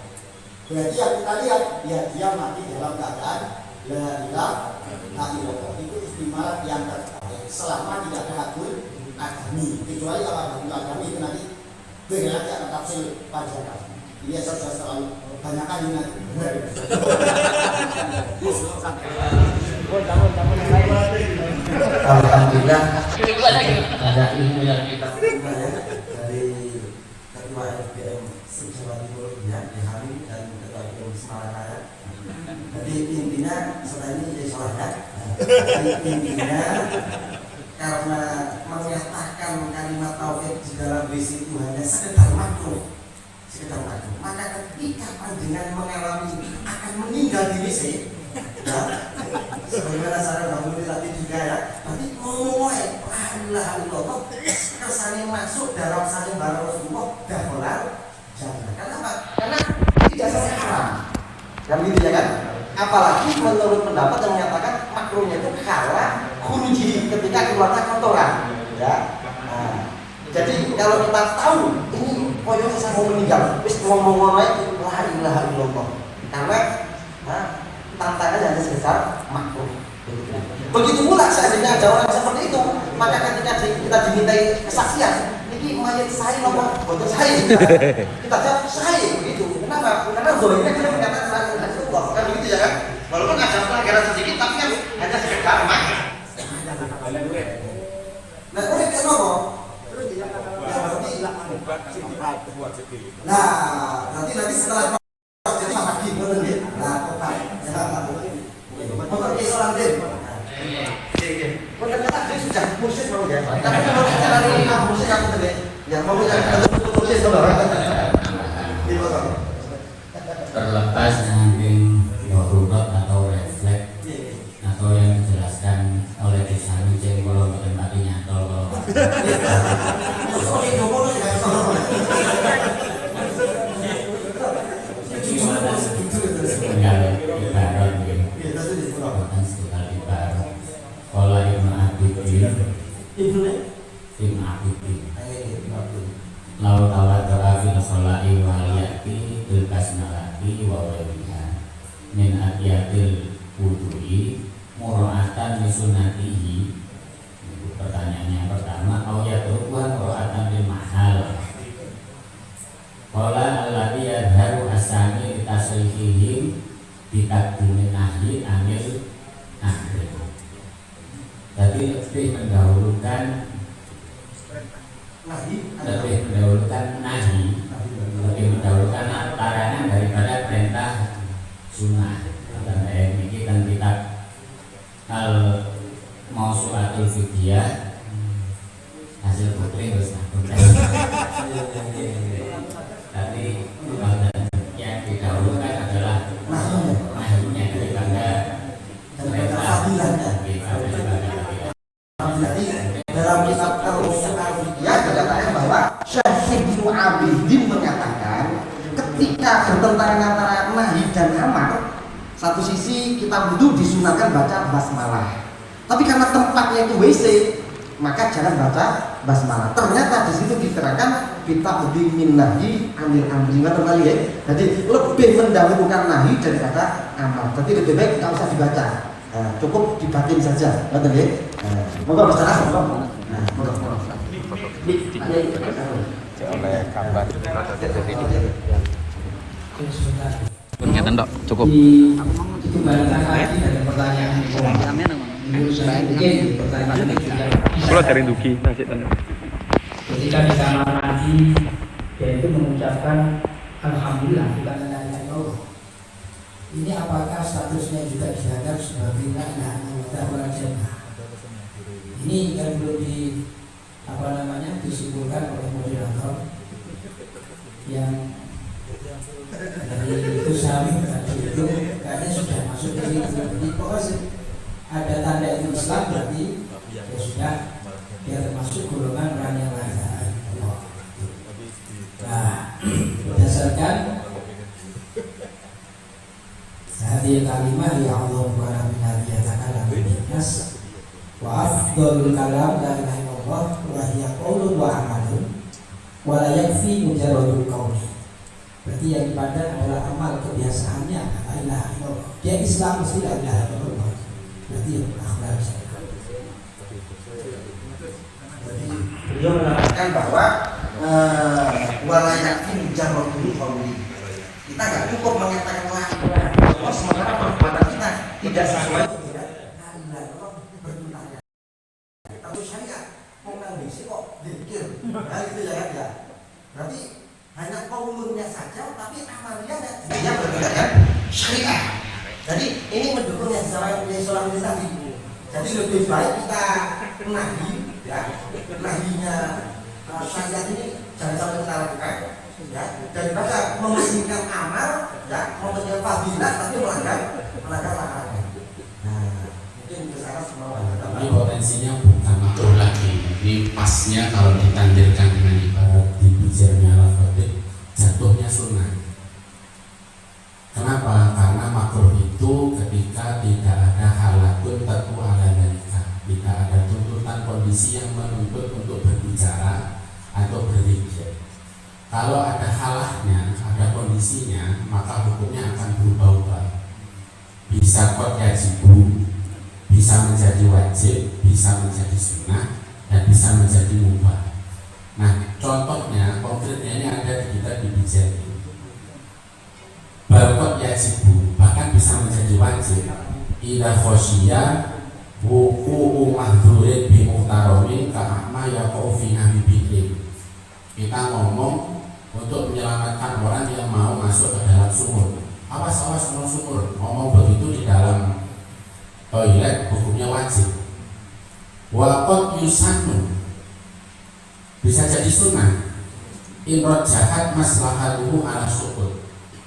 Berarti yang kita lihat, ya dia mati dalam keadaan la ilaha illallah, itu ihtimalan yang terbaik selama tidak ada hakul adami, kecuali kalau ada hakul adami itu nanti berarti akan tafsir panjang. Ini sudah terlalu banyak kali nanti. Alhamdulillah ada ilmu yang kita terima ya dari Ketua FBM Jawa Timur ya, Hamid dan Ketua FBM Semarang. Jadi intinya setelah ini jadi sholat. Intinya karena menyatakan kalimat tauhid di dalam WC itu hanya sekedar makruh, maka ketika panjenengan mengalami akan meninggal di WC ya, sebagaimana saya bangun tadi juga ya, berarti ngomong la ilaha illallah kesannya masuk dalam sayembara Rasulullah dakhalal jannah. Kenapa? Karena tidak sampai haram dan gitu ya kan. Apalagi menurut pendapat yang menyatakan makruhnya itu kala khuruji, ketika keluarnya kotoran ya. Nah, jadi kalau kita tahu ini pokoknya saya mau meninggal, wis ngomong la ilaha illallah, karena tantangannya hanya sebesar makruh. Begitu pula seandainya ada orang seperti itu, maka ketika kita dimintai kesaksian, ini mayat saya ngomong, betul saya, kita jawab saya begitu. Kenapa? Karena zohirnya kita mengatakan la ilaha illallah, kan begitu ya kan? Walaupun ada pelanggaran sedikit, tapi kan hanya sekedar makruh. Nah, boleh kenapa? Nah, nanti setelah jadi lagi betul ya. Nah, untuk Islam din. Ternyata dia sudah mursyid mau ya. Tapi kalau kita dari mursyid aku tadi, yang mau kita mursyid saudara. Terlepas dari normal atau refleks atau yang dijelaskan oleh Kisami Ceng kalau matinya kalau Ibnu Abi. Lau tawadara fil khola'i wal yaqi bil basmalati wa waliha min atiyatil wudu'i mura'atan li sunnatihi. Itu pertanyaannya yang pertama, au yatrukuha mura'atan lil mahal. Qala alladhi yadharu asani litasrihihim bitakdimi nahyi anil amri. Jadi lebih mendahulukan nahi, lebih mendahulukan larangan daripada perintah sunnah. Dan ayat ini kan kitab al mausu'atul fiqhiyah hasil putri terus tapi yang didahulukan adalah nahinya daripada dalam kitab al-Fiqhiyah dikatakan bahwa Syekh Ibnu Abidin mengatakan ketika bertentangan antara nahi dan amar, satu sisi kita wudhu disunahkan baca basmalah, tapi karena tempatnya itu WC maka jangan baca basmalah. Ternyata di situ diterangkan kita budi min nahi amil amri kembali ya. Jadi lebih mendahulukan nahi daripada amar. Jadi lebih baik tidak usah dibaca. Cukup dibatin saja, betul ya? Moga bersalah, moga. Oleh gambar Kelihatan dok, cukup. Dikembalikan lagi dari pertanyaan kalau dari Duki nasib tenang. Ketika di kamar mandi, dia itu mengucapkan alhamdulillah bukan la ilaha illallah. Ini apakah statusnya juga dianggap sebagai la ilaha illallah wal jannah? Ini yang belum disimpulkan oleh moderator yang dari itu sami tadi itu kayaknya sudah masuk ke situ. Jadi pokoknya ada tanda itu Islam berarti ya sudah dia termasuk golongan orang yang lain. Nah, berdasarkan hadis kalimah ya Allah wa nabi yatakallam binas wa afdalul kalam la ilaha illallah wa hiya qaulun wa amalun wa la yakfi mujarradul qauli. Berarti yang dipandang adalah amal kebiasaannya la ilaha illallah. Dia Islam mesti la ilaha illallah. Berarti akhlak saya. Beliau mengatakan bahwa walayakin jarratul qauli. Kita nggak cukup mengatakan la ilaha illallah sementara perbuatan kita tidak sesuai dengan la ilaha illallah bertentangan. Tapi syariat mengandisi kok dikir. Nah itu ya. Berarti hanya qaulunnya saja tapi amalnya tidak bertentangan syariat. Jadi ini mendukung yang seorang tadi. Jadi lebih baik kita nahi ya, nahinya syariat ini jangan sampai kita lakukan ya, daripada mementingkan amal ya, mementingkan fadilah tapi melanggar larangan. Nah, mungkin kesana semua. Tapi potensinya bukan makruh lagi. Ini pasnya kalau ditandirkan dengan ibarat di bijarnya al-fatih jatuhnya sunnah. Kenapa? Karena makruh itu ketika tidak ada halatun tatu ala dalika, tidak ada tuntutan kondisi yang menuntut untuk berbicara atau berzikir. Kalau ada halahnya, ada kondisinya, maka hukumnya akan berubah-ubah. Bisa qad yajibu, bisa menjadi wajib, bisa menjadi sunnah, dan bisa menjadi mubah. Nah, contohnya konkretnya ini ada di kita di Bijari. Balqot yajibu bahkan bisa menjadi wajib ila khosyiya wuku'u mahdurin bi muhtaromin ka'ahma yaqa'u fi nahibihim. Kita ngomong untuk menyelamatkan orang yang mau masuk ke dalam sumur. Awas sama sumur. Ngomong begitu di dalam toilet hukumnya wajib. Waqot yusanu bisa jadi sunnah in rojahat maslahatuhu ala syukur.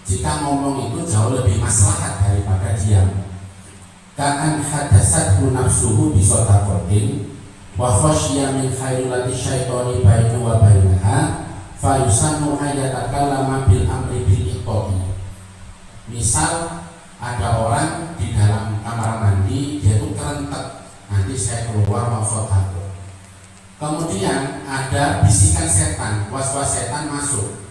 Jika ngomong itu jauh lebih maslahat daripada diam. Ka'an hadasathu nafsuhu bisodakotin wa khosyiya min khairulati syaitoni bainu wa bainaha fa yusannu ayatakallama bil amri bil iqtoi. Misal ada orang di dalam kamar mandi, dia itu kerentek, nanti saya keluar mau sodako. kemudian ada bisikan setan, was-was setan masuk.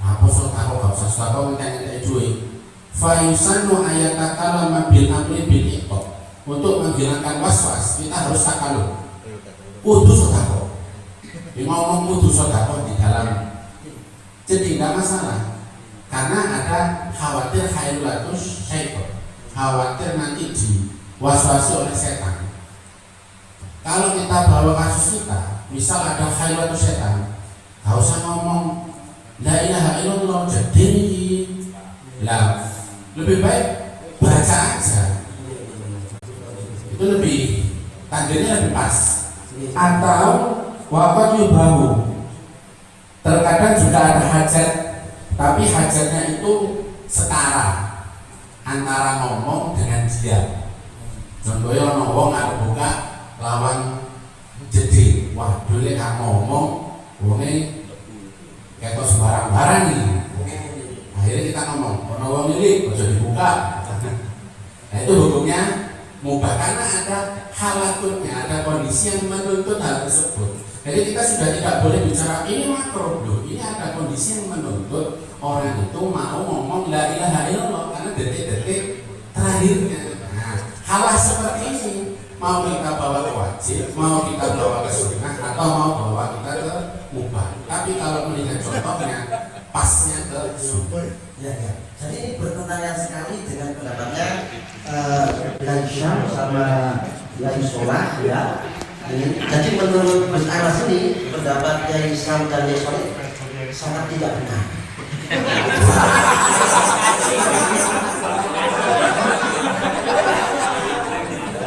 Apa sodako gak usah sodako minta-minta duit. Fayusanu ayatakala bil amri bil iqab. Untuk menghilangkan was-was kita harus takalum. Kudu sodako. Ngomong kudu sodako di dalam. Jadi tidak masalah. Karena ada khawatir hayrulatus syaitan. Khawatir nanti diwaswasi oleh setan. Kalau kita bawa kasus kita, misal ada hayrulatus setan, gak usah ngomong la ilaha illallah jadi lah, lebih baik baca aja. Itu lebih takdirnya lebih pas. Atau waqad yubahu, terkadang juga ada hajat, tapi hajatnya itu setara antara ngomong dengan diam. Contohnya ngomong ada buka lawan jadi, wah dulu kan ngomong wonge ketok sembarang-barang nih. Akhirnya kita ngomong, ngomong ini bisa dibuka. Nah itu hukumnya mubah karena ada halaturnya, ada kondisi yang menuntut hal tersebut. Jadi kita sudah tidak boleh bicara ini makruh loh. Ini ada kondisi yang menuntut orang itu mau ngomong la ilaha illallah karena detik-detik terakhirnya. Nah, hal seperti ini mau kita bawa ke wajib, mau kita bawa ke sunnah, atau mau bawa kita ke mubah. Tapi kalau melihat contohnya pasnya ke sunnah. Ya. Jadi ini bertentangan sekali dengan pendapatnya Yai Syam sama Yai Solah ya. Jadi menurut Mas Anas ini pendapat Yai Syam dan Yai Solah sangat tidak benar.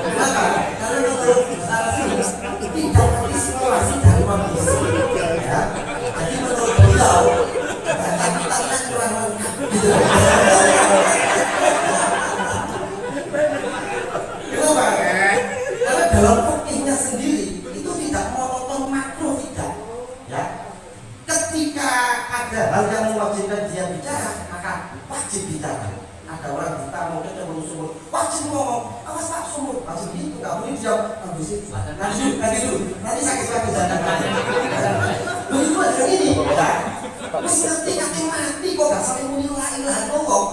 Kenapa? Karena menurut Mas Anas ini tidak terinspirasi dari kondisi ya. Jadi menurut beliau kita kurang lengkap gitu. Kenapa? Karena dalam fikihnya sendiri itu tidak monoton makruh tidak ya. Ketika ada hal yang mewajibkan dia bicara maka wajib bicara. Ada orang kita mau ketemu sumur wajib ngomong, awas Pak sumur wajib itu nggak boleh dijawab habis itu nanti sakit jangan begitu aja ini ya. Mesti nanti kakek mati kok gak sampai muni la ilaha illallah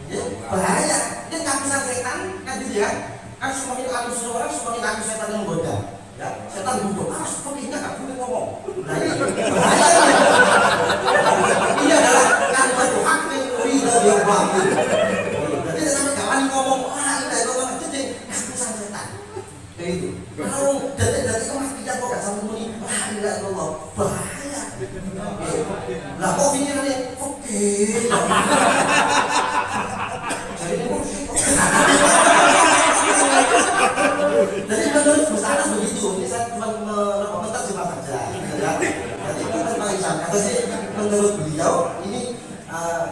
ya bahaya. Ini kapisan setan kan gitu ya. Kan semakin aku seorang semakin aku setan yang menggoda ya. Setan duduk harus fakihnya gak boleh ngomong. Nah ini bahaya. Ini adalah kan batu hak yang dia bangun. Jadi sampai kapan ngomong la ilaha illallah jadi kapisan setan kayak itu. Kalau detik-detik kematian kok gak sampai muni la ilaha illallah bahaya. Lah kok pikirannya oke. Jadi jadi menurut Mas Anas begitu. Ini saya cuma berkomentar cuma saja. Jadi menurut beliau ini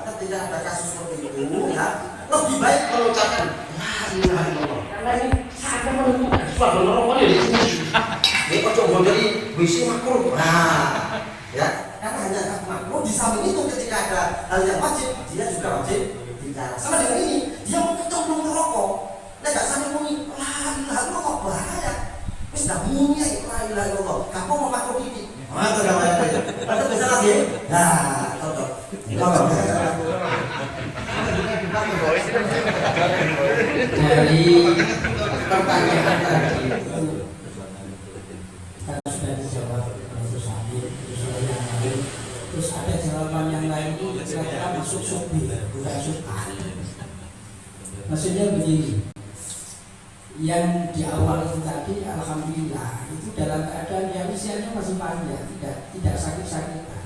ketika ada kasus seperti itu ya lebih baik mengucapkan la ilaha illallah. Karena ini saatnya menentukan sesuatu orang ini. Ini kok coba dari WC makruh. Nah, ya karena hanya makruh di samping itu ketika ada hal yang wajib dia juga wajib bicara. Sama dengan ini dia mau kecemplung merokok. Nah, gak sampai muni la ilaha illallah bahaya. Wis dah muni aja la ilaha illallah. Kamu mau makruh ini. Mana tuh namanya? Ada bisa lagi? Nah, cocok. Dari pertanyaan tadi karena sudah dijawab terus hadir terus ada jawaban yang lain itu kira-kira masuk subi bukan suka. Maksudnya begini, yang di awal itu tadi alhamdulillah itu dalam keadaan yang usianya masih panjang, tidak sakit-sakitan,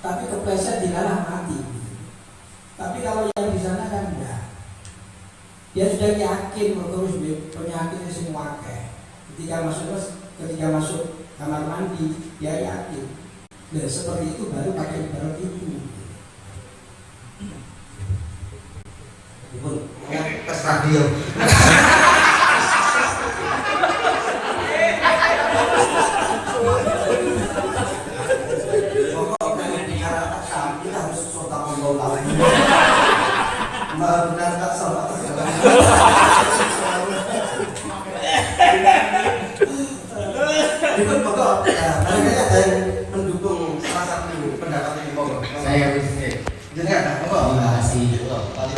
tapi kepleset dilalah mati. Tapi kalau yang di sana kan enggak, dia sudah yakin terus penyakitnya semua ketika masuk kamar mandi dia yakin. Nah seperti itu baru pakai ibarat itu. Ibu, tes radio. Pokoknya bicara tak kita harus sota ngomong lagi. Benar tak salah. Ikut pokok.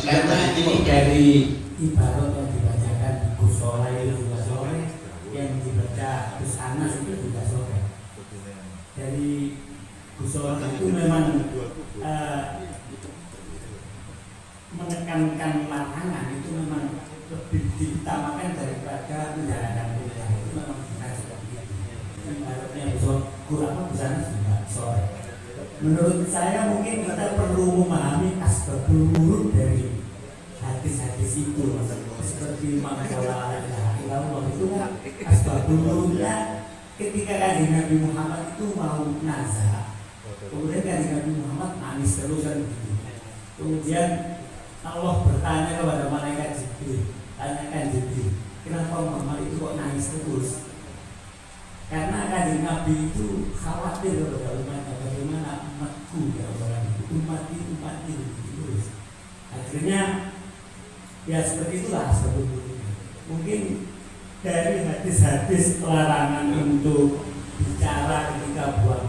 karena ini dari ibarat yang dibacakan di Ghosnola juga sore, yang dibaca Gus Anas itu juga sore. Dari Ghosnola itu memang menekankan larangan itu memang lebih diutamakan daripada menjalankan perintah. Itu memang benar seperti itu. Ibaratnya Ghosnola Gus Anas juga sore. Menurut saya mungkin kita perlu memahami asbabul wurud dari hadis-hadis itu, seperti maqala la ilaha illallah itu kan asbabul wurudnya ketika kanjeng Nabi Muhammad itu mau nazar, kemudian kanjeng Nabi Muhammad nangis terus kan begitu. Kemudian Allah bertanya kepada malaikat Jibril, tanyakan Jibril, kenapa Muhammad itu kok nangis terus? Karena kanjeng Nabi itu khawatir kepada umatnya, bagaimana umatku ya orang itu, umat terus. Akhirnya ya seperti itulah sebetulnya. Mungkin dari hadis-hadis larangan untuk bicara ketika buang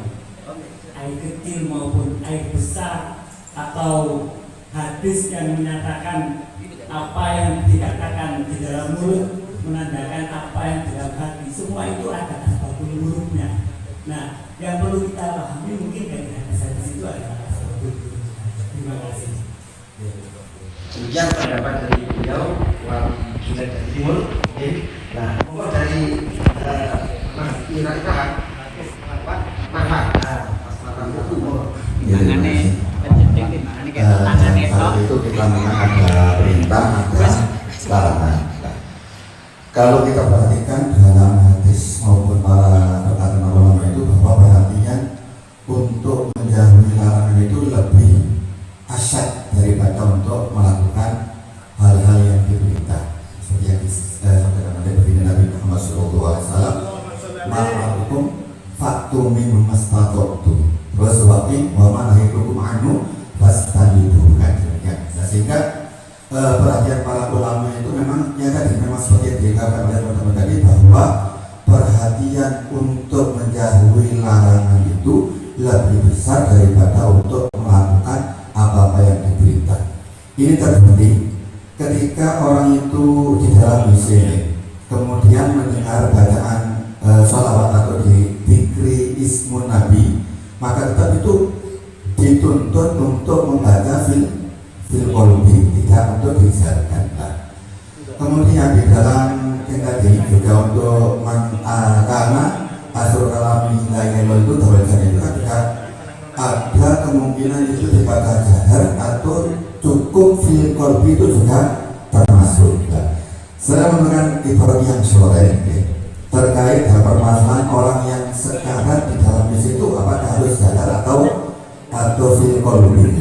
air kecil maupun air besar, atau hadis yang menyatakan apa yang dikatakan di dalam mulut menandakan apa yang di dalam hati, semua itu ada asbabul wurudnya. Nah, yang perlu kita pahami mungkin dari hadis-hadis itu adalah asbabul wurud. Terima kasih. Demikian pendapat dari beliau, Wali Junaid dari Timur. Nah, monggo dari Mas Ira Ibrahim, Mas Marham. Mas Marham itu itu kita memang ada perintah, ada larangan. Kalau kita perhatikan dalam hadis maupun para perkataan ulama itu bahwa perhatian untuk menjauhi larangan itu lebih asyad daripada untuk melakukan hal-hal yang diperintah. Seperti yang disampaikan oleh baginda Nabi Muhammad SAW, ma'alukum faktu minum mastatoktu waswakin wa manahirukum anu fastanidu, kan demikian. Sehingga perhatian para ulama itu memang ya tadi memang seperti yang dikatakan oleh teman-teman tadi, bahwa perhatian untuk menjauhi larangan itu lebih besar daripada untuk melakukan apa-apa yang diperintah. Ini terbukti ketika orang itu di dalam WC kemudian mendengar bacaan sholawat atau dikri ismun Nabi, maka tetap itu dituntut untuk membaca fil qalbi, tidak untuk dilisankan. Kemudian di dalam yang tadi juga untuk karena asal kalami lainnya itu terbaca itu ada kemungkinan itu dibaca jahar atau cukup fil qalbi itu juga termasuk. Saya memberikan ibarat yang sore terkait dengan permasalahan orang yang sekarang di dalam itu apakah harus jahar atau fil qalbi.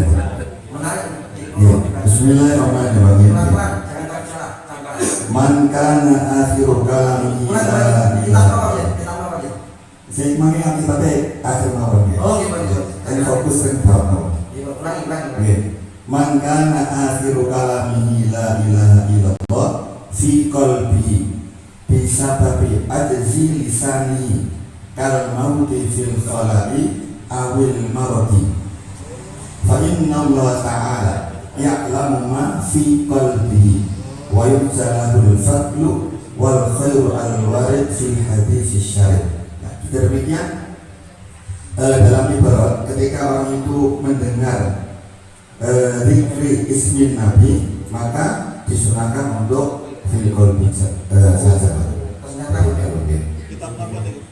Ya, bismillahirrahmanirrahim. Man kana akhiru kalamihi la ilaha illallah. Saya ingin kita akhir malam ya. Oh, iya, fokus ke bawah. Man kana akhiru kalamihi la ilaha illallah fi qalbihi bisababi ajzi lisani kal mauti fil khalai awil marati. Fa inna Allah ta'ala ya'lamu ma fi qalbihi wa yubzalahul fadlu wal khairu al-warid fil hadis syarif. Demikian dalam ibarat ketika orang itu mendengar zikri ismin Nabi, maka disunahkan untuk fil qalbi saja.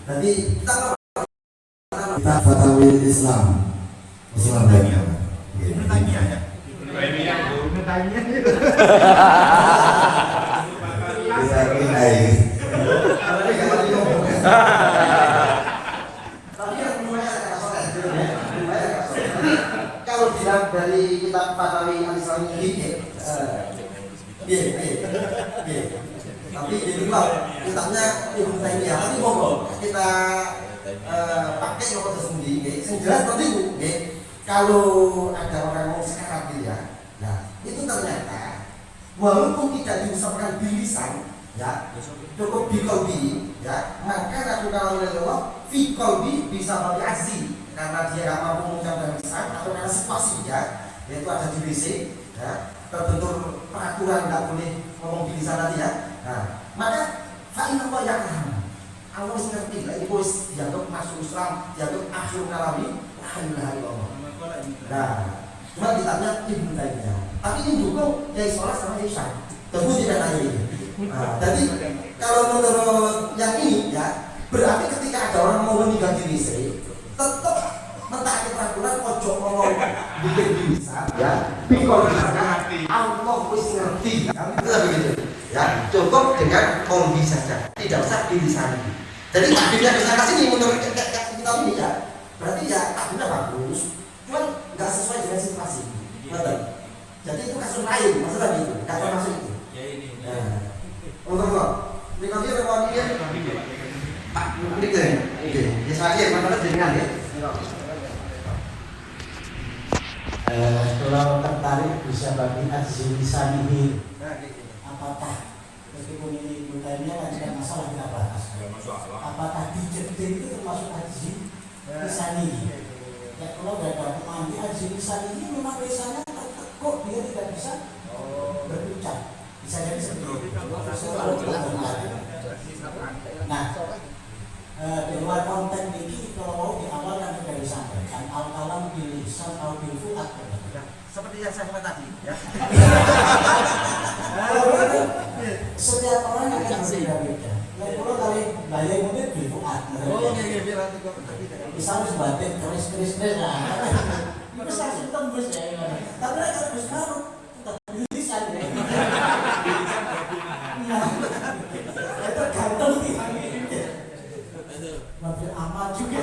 Jadi kita fatawil Islam lainnya. Kalau dilihat dari kitab Fatawi Al-Islam ini, tapi di luar kitabnya Ibnu Taimiyah, tapi monggo kita pakai nomor tersendiri. Yang jelas tadi itu, kalau ada orang mau sekarat gitu ya, nah itu ternyata walaupun tidak diucapkan di lisan, ya cukup di qalbi, ya maka lakukan oleh Allah fi qalbi bisa bagi azi, karena dia nggak mampu mengucapkan lisan atau karena situasi ya, yaitu ada di WC, ya, terbentur peraturan nggak boleh ngomong di lisan tadi ya. Nah, maka fa'inna Allah ya'lam. Allah ngerti lah, itu dianggap masuk Islam, dianggap akhir kalami, la ilaha illallah. Nah, cuma ditanya Ibnu Taimiyah. Tapi ini dukung Yai Soleh sama Yai Syah. Tersebut tidak tanya ini. Nah, jadi kalau menurut yang ini ya, berarti ketika ada orang mau meninggal di listrik, tetap mentaati peraturan ojo ngomong bikin bisa ya. Pikir Allah wis ngerti. Kan itu begitu. Ya, cukup dengan kombi saja, tidak usah dilisani. Jadi takdirnya bisa ke sini menurut kita ini ya. Berarti ya takdirnya bagus, cuman nggak sesuai dengan situasi. Betul. Jadi itu kasus lain, maksudnya itu, nggak termasuk itu. Ya ini. Untuk ini kami rewani ya. Pak, ini ke, oke. Ya saya mana dengan ya. Kalau tertarik bisa bagi azzi lisanihi. Apakah meskipun ini bukannya kan tidak masalah kita bahas. Apakah dijeding itu termasuk azzi lisanihi? Ya kalau nggak ada mandi azzi lisanihi memang lisannya tertekuk, dia tidak bisa berucap. Bisa jadi seperti itu. Nah, di luar konteks ini kalau mau di awal kan sudah disampaikan al-kalam bil lisan atau bil fuad seperti yang saya katakan tadi ya. Setiap orang akan berbeda-beda. Kalau kali bayar mungkin bil fuad. Misalnya sebatin keris lah. Itu langsung tembus ya. Tapi kalau tembus baru tetap bil lisan ya. Itu gantung mobil amat juga.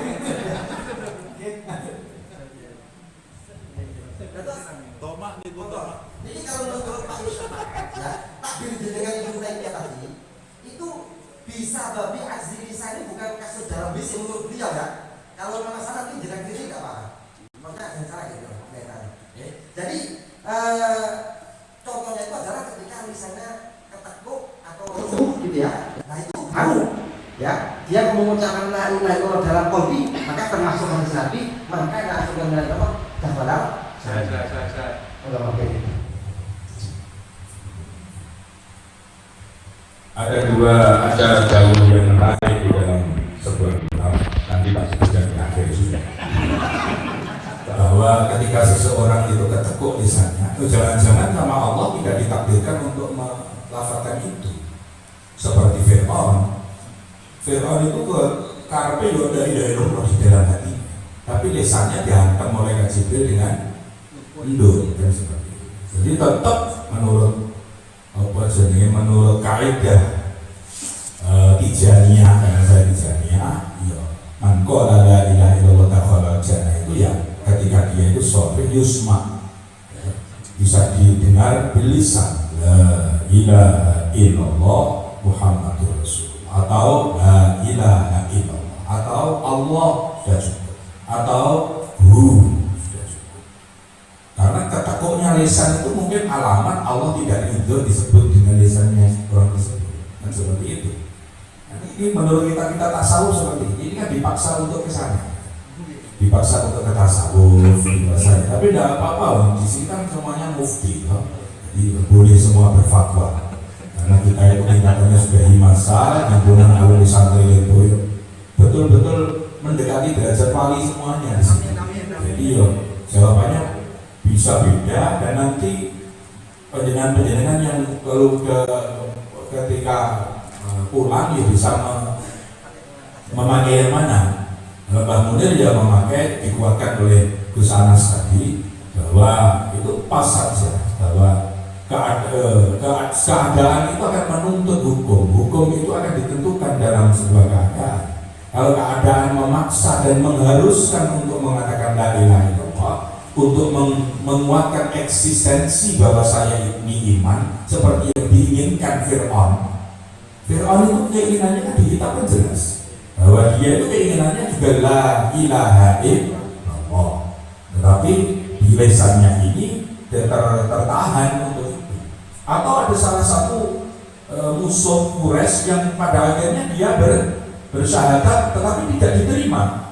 Tomak nih tomak. Jadi kalau menurut Pak Yusuf ya, takbir dengan Ibnu Taimiyah tadi itu bisa babi azzi lisan ini bukan kasus dalam bisi menurut beliau ya. Kalau masalah ini jenak diri nggak apa-apa. Makanya ada cara gitu. Jadi contohnya itu adalah ketika misalnya ketekuk atau gitu ya. Nah itu baru ya dia mengucapkan la ilaha illallah dalam qalbi, maka termasuk hadis Nabi, maka la ilaha illallah dalam saya. Ada dua acara jauh yang menarik di dalam sebuah kitab, nanti pasti sudah di akhir sudah. Bahwa ketika seseorang itu ketekuk lisannya, jangan-jangan nama Allah tidak ditakdirkan untuk melafalkan itu. Seperti Fir'aun. Fir'aun itu ke karpe dari Allah di dalam hati, tapi lisannya dihantam oleh Jibril dengan endun dan seperti itu. Jadi tetap menurut menurut kaidah Tijaniyah, karena saya Tijaniyah, ya man qala la ilaha illallah dakhala jannah, itu ya ketika dia itu shofir yusma, ya, bisa didengar bilisan la ilaha illallah Muhammadur Rasul, atau la ilaha illallah, atau Allah sudah cukup, atau sudah cukup. Karena ketekuknya lisan itu mungkin alamat Allah tidak ridho disebut dengan lisannya orang tersebut, kan seperti itu. Nah, ini menurut kita tasawuf seperti ini kan dipaksa untuk ke sana, dipaksa untuk ke tasawuf, dipaksa. Tapi tidak apa-apa, di sini kan semuanya mufti, ya. Jadi boleh semua berfatwa. Karena kita itu tingkatannya sudah himasa, himpunan awal santri itu betul-betul mendekati derajat wali semuanya di sini. Jadi ya jawabannya bisa beda, dan nanti penjenengan-penjenengan yang kalau ketika pulang ya bisa memakai yang mana. Mbah Munir ya memakai, dikuatkan oleh Gus Anas tadi, bahwa itu pas saja, bahwa keadaan itu akan menuntut hukum. Hukum itu akan ditentukan dalam sebuah keadaan. Kalau keadaan memaksa dan mengharuskan untuk mengatakan la ilaha illallah, untuk menguatkan eksistensi bahwa saya ini iman, seperti yang diinginkan Fir'aun. Fir'aun itu keinginannya kan di kitab kan jelas, bahwa dia itu keinginannya juga la ilaha illallah, tetapi di lisannya ini tertahan untuk itu. Atau ada salah satu musuh Quraisy yang pada akhirnya dia bersyahadat tetapi tidak diterima,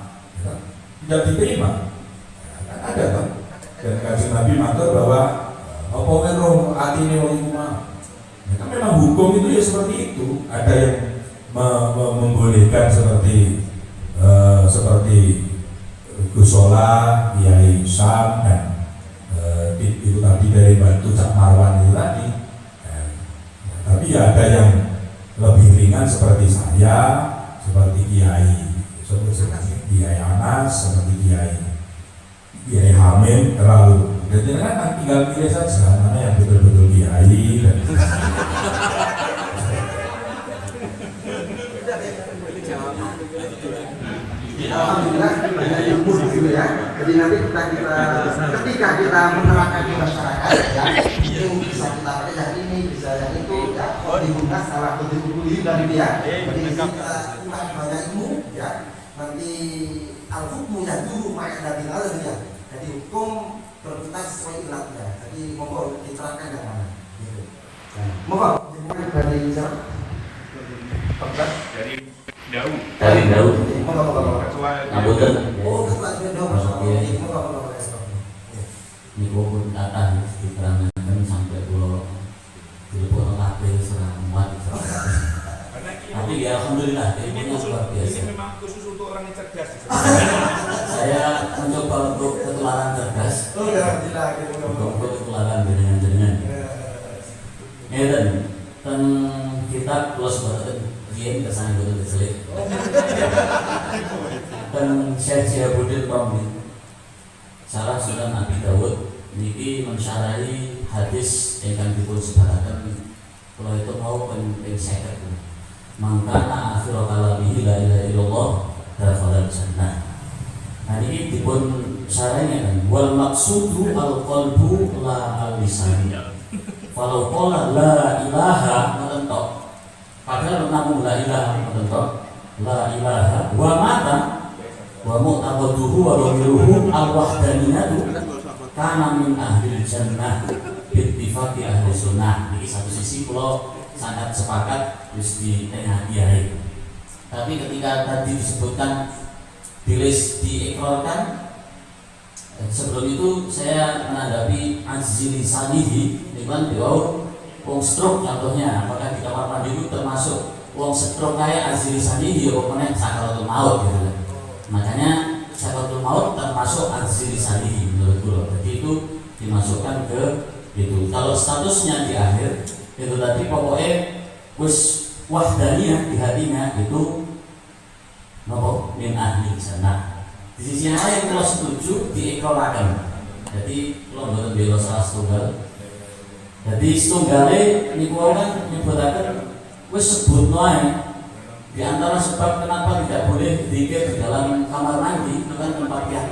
tidak diterima. Ada kan? Dan Kanjeng Nabi matur bahwa apa ngeroh atine wong iku mau. Ya, kan memang hukum itu ya seperti itu. Ada yang membolehkan seperti Gusola, Kiai Sam dan itu tadi dari Batu Cak Marwan itu tadi. Tapi ya ada yang lebih ringan seperti saya, seperti seperti Kiai Anas, seperti Kiai Hamid terlalu. Jadi kan tinggal pilih saja mana yang betul-betul Kiai dan Alhamdulillah banyak ilmu gitu ya. Jadi nanti ketika kita menerapkan di masyarakat ya, itu bisa kita pakai yang ini, bisa yang itu ya. Kalau dibungkas salah betul-betul dari dia. Jadi kita kurang banyak ilmu ya. Nanti al-hukmu yang dulu main dari Allah ya. Jadi hukum berputar sesuai ilatnya. Jadi monggo diterapkan yang mana. Gitu. Monggo dari siapa? Dari Daud. Ngapunten. Oh, ketua Daud. Ini pun kata diterangkan sampai pulau telepon kabeh serang muat. Tapi ya alhamdulillah ilmunya luar biasa. Ini memang khusus untuk orang yang cerdas. Saya mencoba untuk ketularan cerdas. Oh, alhamdulillah. Untuk ketularan dengan. Ya dan kita plus banget dia kesana betul keselik. Dan Syekh Syihabuddin Romli salah Sunan Abi Dawud niki mensyarahi hadis ingkang dipun sebaraken kula itu mau penting 50. Mangkana akhiru kalamihi la ilaha illallah dakhala jannah. Nah ini dipun syarahi kan wal maqsudu al qalbu la al lisan. Walau qala la ilaha menentok padahal namun la ilaha menentok la ilaha wa mata wa mu'tabaduhu wa dhamiruhu al-wahdaniyatu kana min ahli jannah bittifaqi ahli sunnah. Di satu sisi kalau sangat sepakat wis di tengah kiai. Tapi ketika tadi disebutkan dilis diikrarkan, sebelum itu saya menanggapi ajzi lisanihi dengan beliau wong stroke contohnya, apakah di kamar mandi itu termasuk wong stroke kayak ajzi lisanihi ya pokoknya sakaratul maut gitu. Makanya sakaratul maut termasuk ajzi lisanihi menurut gue. Jadi itu dimasukkan ke itu. Kalau statusnya di akhir itu tadi pokoknya wis wahdaniyah di hatinya itu nopo min ahli jannah. Di sisi yang lain kalau setuju diikrarkan. Jadi kalau mboten bela salah setunggal. Jadi setunggalnya niku kan nyebutaken wis sebut wae. Di antara sebab kenapa tidak boleh zikir di dalam kamar mandi itu kan tempat yang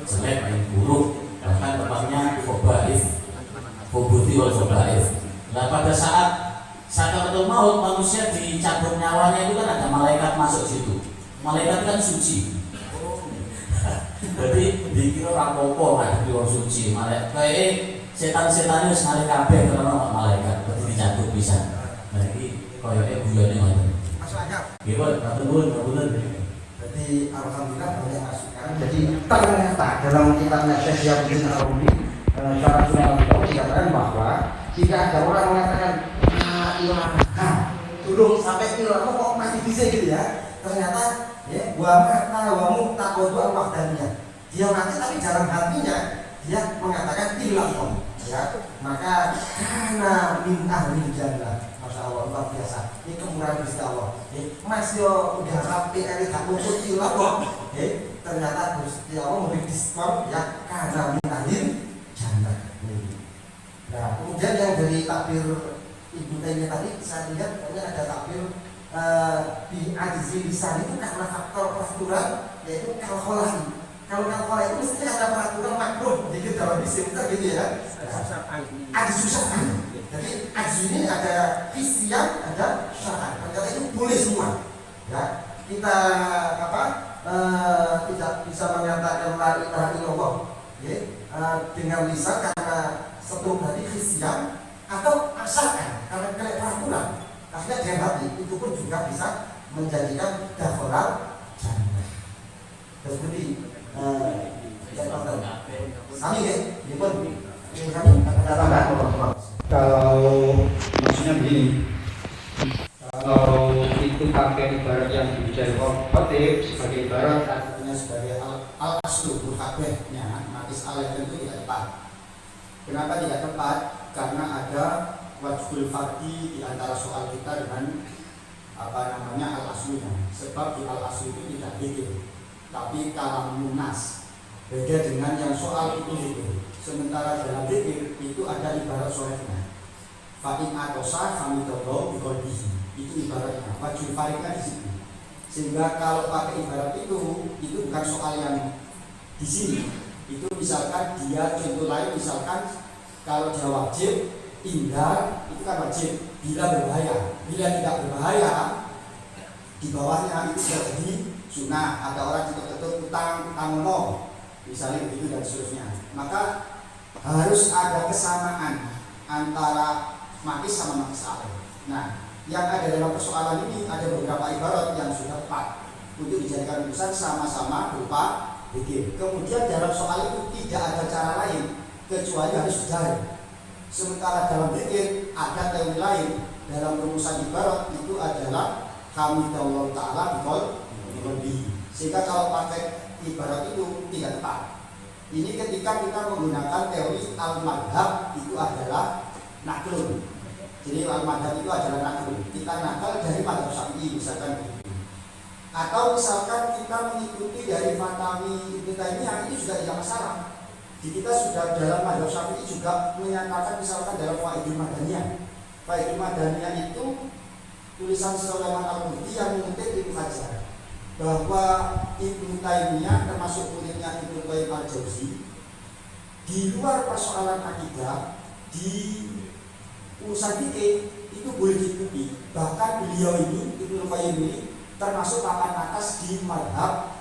jelek, yang buruk, bahkan tempatnya khabaith, khubuthi wal khabaith. Nah pada saat sakaratul maut manusia dicabut nyawanya itu kan ada malaikat masuk situ. Malaikat kan suci. Jadi dikira rapopo ada di orang suci. Malaikat kayak setan-setan itu sekali kabeh karena malaikat berarti dicabut bisa. Berarti koyoke guyone ngoten. Gimana? Betul. Jadi alhamdulillah banyak masukan. Jadi ternyata dalam kitabnya Syekh Syihabuddin Ar-Romli Syarah Sunan Abi Dawud dikatakan bahwa jika ada orang mengatakan la ilaha belum sampai ilah kok masih bisa gitu ya. Ternyata ya wa mata wa mu'taqadu al-wahdaniyah. Dia mati tapi dalam hatinya dia mengatakan ilah ya. Maka karena min ahli jannah. Masya Allah, luar biasa. Ini kemurahan Gusti Allah. Mas yo udah rapi, ini gak luput ilah kok. Ternyata Gusti Allah memberi diskon ya karena min ahli jannah. Nah, kemudian yang dari takbir Ibu Taimiyah tadi saya lihat kayaknya ada takbir di ajzi lisan itu karena faktor peraturan yaitu kalkolahi. Kalau kalkolah itu mesti ada peraturan makruh dikit dalam isim gitu ya. Ajzi susah. Jadi ajzi ini ada fisian, ada syar'an. Ternyata itu boleh semua. Ya, kita tidak bisa menyatakan la ilaha illallah dengan lisan karena satu dari fisian atau asalkan karena kena peraturan. Akhirnya dengan hati itu pun juga bisa menjadikan dakhalal jannah. Seperti sami ya, ini pun Ada tambahan? Kalau maksudnya begini, kalau itu pakai ibarat yang dijadi khotib sebagai ibarat artinya sebagai al-aslu burhabehnya matis alih tentu tidak tepat. Kenapa tidak tepat? Karena ada wajibul fardi di antara soal kita dengan al-aslunya. Sebab di al-aslu itu tidak zikir, tapi kalam munas. Beda dengan yang soal itu zikir. Sementara dalam zikir itu ada ibarat sorehnya. Fa'in atosa hamidallah biqolbihi. Itu ibaratnya. Wajibul fardinya di situ. Sehingga kalau pakai ibarat itu bukan soal yang di sini. Itu misalkan dia contoh lain, misalkan kalau dia wajib indar itu kan wajib bila berbahaya. Bila tidak berbahaya di bawahnya itu sudah jadi sunnah. Ada orang cetuk-cetuk utang nol misalnya begitu dan seterusnya. Maka harus ada kesamaan antara makis sama makis alih. Nah, yang ada dalam persoalan ini ada beberapa ibarat yang sudah tepat untuk dijadikan rujukan sama-sama berupa zikir. Kemudian dalam soal itu tidak ada cara lain kecuali harus jahil. Sementara dalam zikir ada teori lain. Dalam rumusan ibarat itu adalah hamidallah ta'ala biqolbihi. Sehingga kalau pakai ibarat itu tidak tepat. Ini ketika kita menggunakan teori al-madhab itu adalah naklun. Jadi al-madhab itu adalah naklun. Kita nakal dari madhab syafi'i misalkan begitu. Atau misalkan kita mengikuti dari Fatawi Ibnu Taimiyah itu juga tidak masalah. Di kita sudah dalam madhab syafi'i juga menyatakan misalkan dalam Faidul Madaniyah. Faidul Madaniyah itu tulisan Sulaiman Al-Murti yang mengutip Ibnu Hajar bahwa Ibnu Taimiyah termasuk muridnya Ibnu Qayyim Al-Jauzi di luar persoalan akidah di urusan fikih itu boleh diikuti. Bahkan beliau ini Ibnu Qayyim ini termasuk papan atas di madhab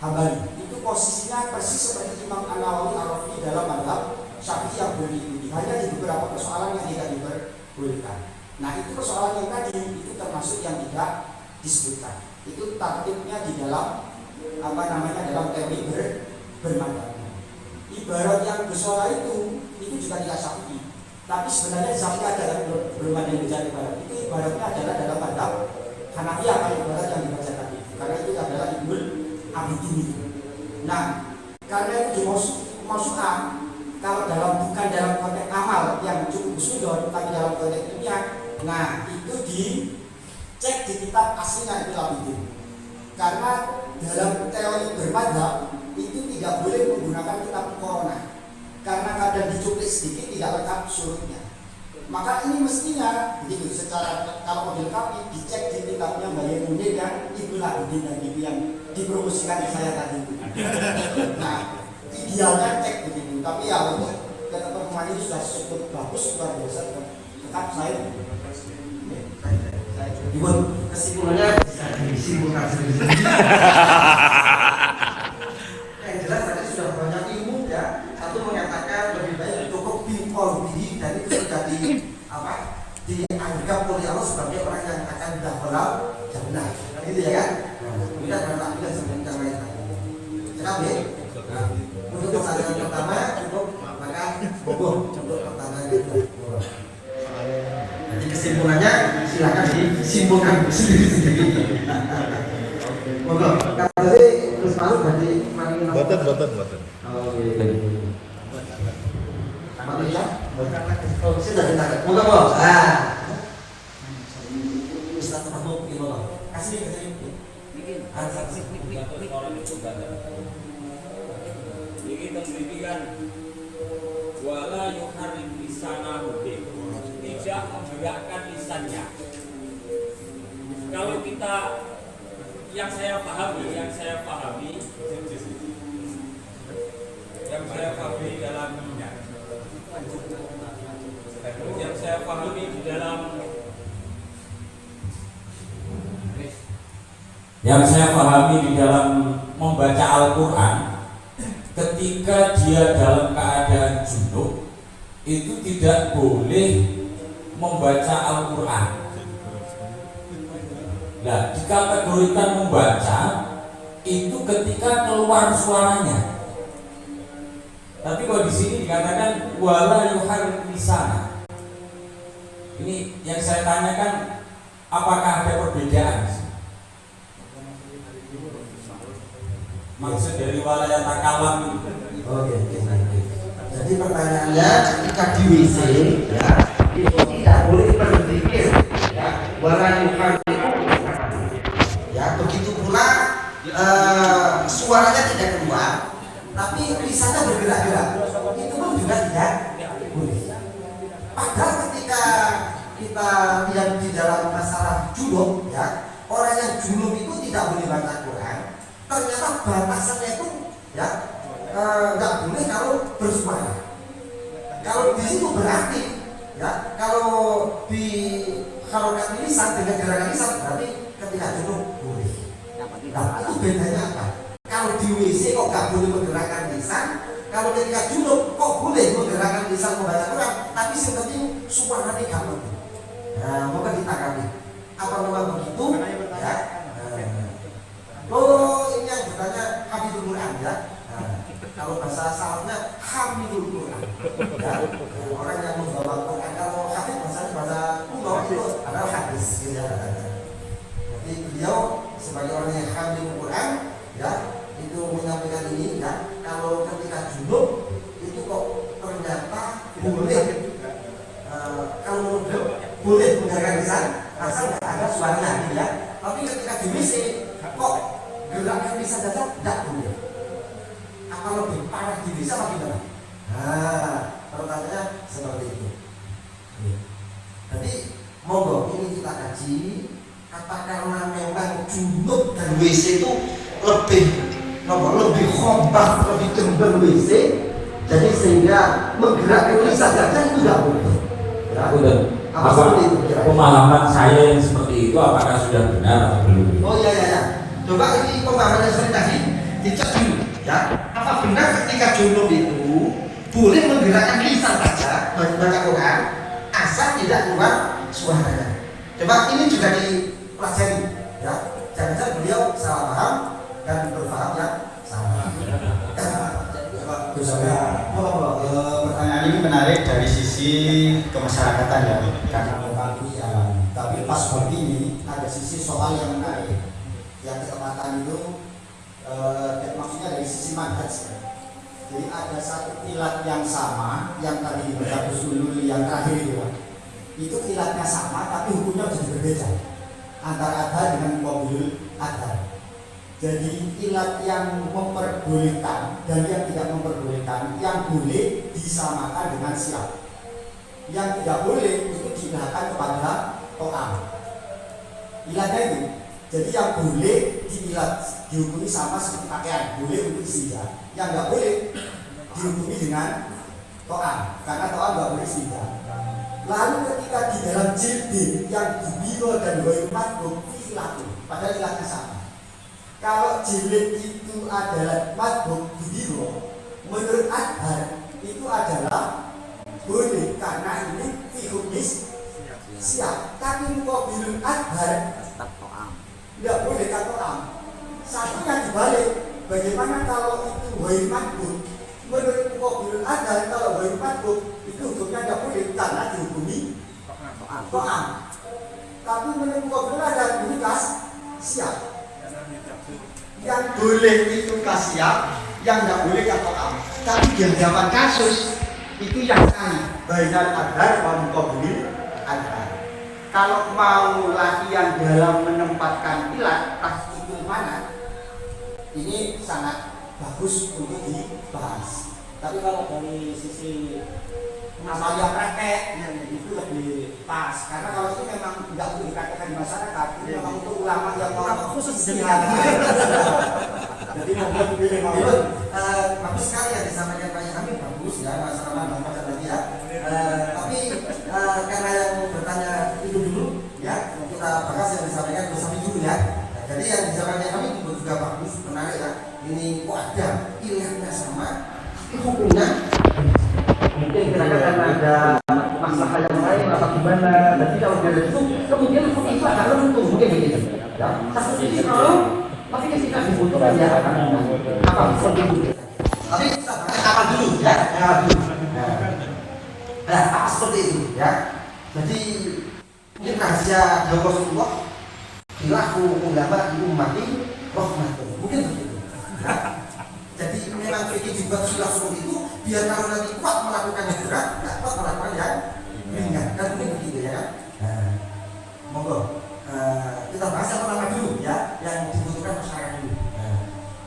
Hambali. Itu posisinya persis seperti Imam An-Nawawi Ar-Rafi dalam madhab Syafi'i yang boleh diikuti. Hanya di beberapa persoalan yang tidak diperbolehkan. Nah itu persoalan yang tadi itu termasuk yang tidak disebutkan. Itu tartibnya di dalam dalam teori bermadhab. Ibarat yang bersuara itu juga tidak syafi'i. Tapi sebenarnya syafi'i adalah bermadhab yang mencari ibarat. Itu ibaratnya adalah dalam madhab Hanafiyah kalau ibarat yang dibaca tadi. Karena itu adalah Ibnul Abidin itu. Nah, karena itu dimaksudkan kalau bukan dalam konteks amal yang cukup sudon, tapi dalam konteks ilmiah, nah itu dicek di kitab aslinya Ibnul Abidin. Karena dalam teori bermadhab itu tidak boleh menggunakan kitab corona. Karena kadang dicuplik sedikit tidak lengkap surutnya. Maka ini mestinya begitu secara kalau model kami dicek di kitabnya Mbak Yemunin yang Ibnul Abidin dan itu yang dipromosikan saya tadi. Nah, idealnya cek begitu. Tapi ya untuk ketemuan ini sudah cukup bagus, luar biasa. Tetap saya Ibu, kesimpulannya bisa disimpulkan sendiri. Yang jelas tadi sudah banyak ilmu ya. Satu mengatakan lebih baik cukup bimbol diri dan itu sudah dianggap oleh Allah sebagai orang yang akan dahulu jannah. Gitu ya kan? Kita berangkat juga seperti yang lain. Cakap ya? Untuk pertanyaan pertama cukup, maka boboh untuk pertanyaan kedua. Jadi kesimpulannya silakan disimpulkan sendiri-sendiri. Monggo. Kalau terus malu berarti Boten. Oh iya. Mati ya? Oh, sudah kita. Monggo. Ustaz Mahmud gimana? Kasih. Bikin. Ini penelitian wala yuharrik lisanahu tidak menggerakkan lisannya. Kalau kita yang saya pahami di dalam membaca Al-Quran, ketika dia dalam keadaan junub itu tidak boleh membaca Al-Quran. Nah, dikategorikan membaca itu ketika keluar suaranya. Tapi kalau di sini dikatakan wala yuharrik lisana. Ini yang saya tanyakan, apakah ada perbedaan? Maksud dari wala yang takalam itu. Oke. Jadi pertanyaannya, ketika di WC ya, itu tidak boleh berzikir ya, wala yuharrik. Ya, begitu pula suaranya tidak keluar, tapi lisannya bergerak-gerak, itu pun juga tidak boleh. Padahal ketika kita lihat di dalam masalah junub ya, orang yang junub itu tidak boleh baca Quran. Ternyata batasannya itu ya nggak boleh kalau bersuara. Kalau di situ berarti ya, kalau di harokat lisan dengan gerakan lisan berarti ketika junub boleh. Nah, itu bedanya apa? Kalau di WC kok nggak boleh menggerakkan lisan, kalau ketika junub kok boleh menggerakkan lisan membaca Quran, tapi yang penting suaranya nggak penting. Nah, moga ditanggapi. Apa memang begitu? Ya. Ini yang bertanya Hafidul Quran ya. Kalau bahasa salafnya Hamidul Quran. Ya. Orang yang membawa Quran, kalau hafid bahasa kuno itu adalah hadis. Ya. Jadi beliau sebagai orang yang hamil Quran ya, itu menyampaikan ini ya, kalau ketika junub itu kok ternyata boleh kalau boleh menggerakkan lisan asal nggak ada suaranya gitu ya, tapi ketika di WC kok gerakan lisan saja tidak boleh. Apa lebih parah di WC apa gimana? Nah, pertanyaannya seperti itu. Jadi monggo ini kita kaji. Apa karena memang junub dan WC itu lebih khobar, lebih cenderung WC, jadi sehingga menggerakkan lisan saja itu tidak boleh. Ya. Apa pemahaman saya yang seperti itu apakah sudah benar atau belum? Oh iya. Coba ini pemahaman yang saya tadi dicek dulu. Ya, apa benar ketika junub itu boleh menggerakkan lisan saja membaca Quran asal tidak keluar suaranya? Coba ini juga dipelajari ya, jangan-jangan beliau salah paham dan berpaham yang salah. Pertanyaan ini menarik dari sisi kemasyarakatan ya, karena bagus jalan. Tapi pas begini ada sisi soal yang menarik, yang ketepatan itu maksudnya dari sisi manhaj. Jadi ada satu ilat yang sama, yang tadi dibaca usul yang terakhir itu ilatnya sama, tapi hukumnya jadi berbeda antara adhar dengan qaulul adhar. Jadi ilat yang memperbolehkan dan yang tidak memperbolehkan, yang boleh disamakan dengan siap, yang tidak boleh itu diilahkan kepada to'am. Ilatnya itu, jadi yang boleh diilat dihukumi sama seperti pakaian, boleh untuk istinja. Yang nggak boleh dihukumi dengan to'am, karena to'am nggak boleh istinja. Lalu ketika di dalam jilbib yang dibiro dan wa'il matbuk ilatun, padahal ilatnya sama. Kalau jilbib itu adalah matbuk dibiro, menurut adhar itu adalah boleh karena ini fihumis siap. Tapi qaulul adhar tidak boleh kan to'am. Satunya dibalik. Bagaimana kalau itu wa'il matbuk? Menurut qaulul adhar kalau wa'il matbuk itu hukumnya tidak boleh karena dihukumi to'am. Tapi menurut qaulul adhar ini siap. Yang boleh itu siap, yang tidak boleh to'am. Tapi di zaman kasus itu yang bainal adhar wa qaulul adhar. Kalau mau latihan dalam menempatkan ilat tasdikul mana, ini sangat bagus untuk dibahas. Tapi kalau dari sisi amalia praktek yang itu lebih pas, karena kalau itu memang tidak perlu dipraktekkan di masyarakat, itu memang untuk ulama yang mau khusus jadi mau pilih bagus sekali yang disampaikan Pak Yamin, bagus ya, masalah manfaat tadi ya. Tapi karena yang bertanya itu dulu ya, kita bahas yang disampaikan bersama dulu ya. Jadi yang disampaikan kami juga bagus, menarik ya. Ini kok ada ilahnya sama, hukumnya mungkin kira-kira karena ada masalah yang lain atau gimana. Jadi kalau dari itu kemudian itu agak runtuh mungkin begitu. Ya, satu sisi kalau tapi ketika dibutuhkan ya apa seperti itu. Tapi kita apa dulu ya, apa dulu. Nah, apa seperti itu ya. Jadi mungkin rahasia Rasulullah bilahu ulama ummati rahmatun. Mungkin begitu. Ya. Jadi memang fikih dibuat sudah seperti itu biar kalau nanti kuat melakukan yang berat, nggak kuat melakukan yang ringan. Kan mungkin begitu ya kan. Monggo kita bahas yang pertama dulu ya, yang dibutuhkan masyarakat dulu.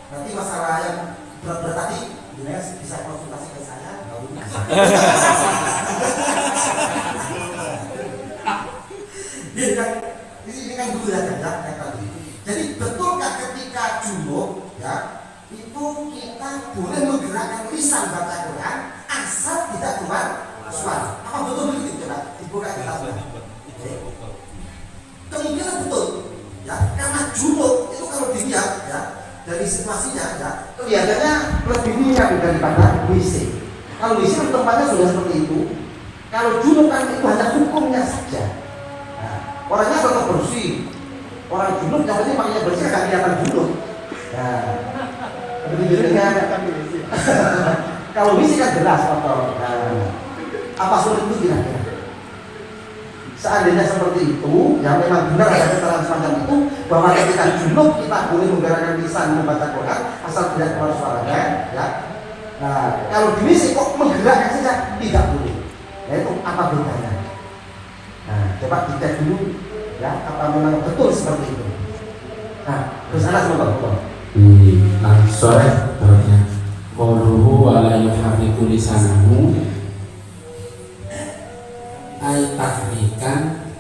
Nanti masalah yang berat-berat tadi bisa konsultasi ke saya. Ini kan dulu ya yang tadi. Jadi betulkah ketika junub ya itu kita boleh menggerakkan lisan baca Quran asal tidak keluar suara? Apa betul begitu? Coba dibuka kita semua. Kemungkinan betul ya, karena junub itu kalau dilihat ya dari situasinya ya kelihatannya lebih ringan daripada WC. Kalau WC tempatnya sudah seperti itu, kalau junub kan itu hanya hukumnya saja. Nah, orangnya tetap bersih. Orang junub yang penting makanya bersih agak kelihatan junub. Nah, begitu dengan kalau WC kan jelas kotor. Nah, apa sulit itu kira-kira? Seandainya seperti itu, ya memang benar ada keterangan semacam itu bahwa ketika junub kita boleh menggerakkan lisan membaca Quran asal tidak keluar suaranya, ya. Nah, kalau di WC kok menggerakkan saja tidak boleh. Nah, itu apa bedanya? Nah, coba dicek dulu, ya, apa memang betul seperti itu. Nah, terus anak semoga. Sore terusnya. Qauluhu wa la yuharriku lisanahu ay tahrikan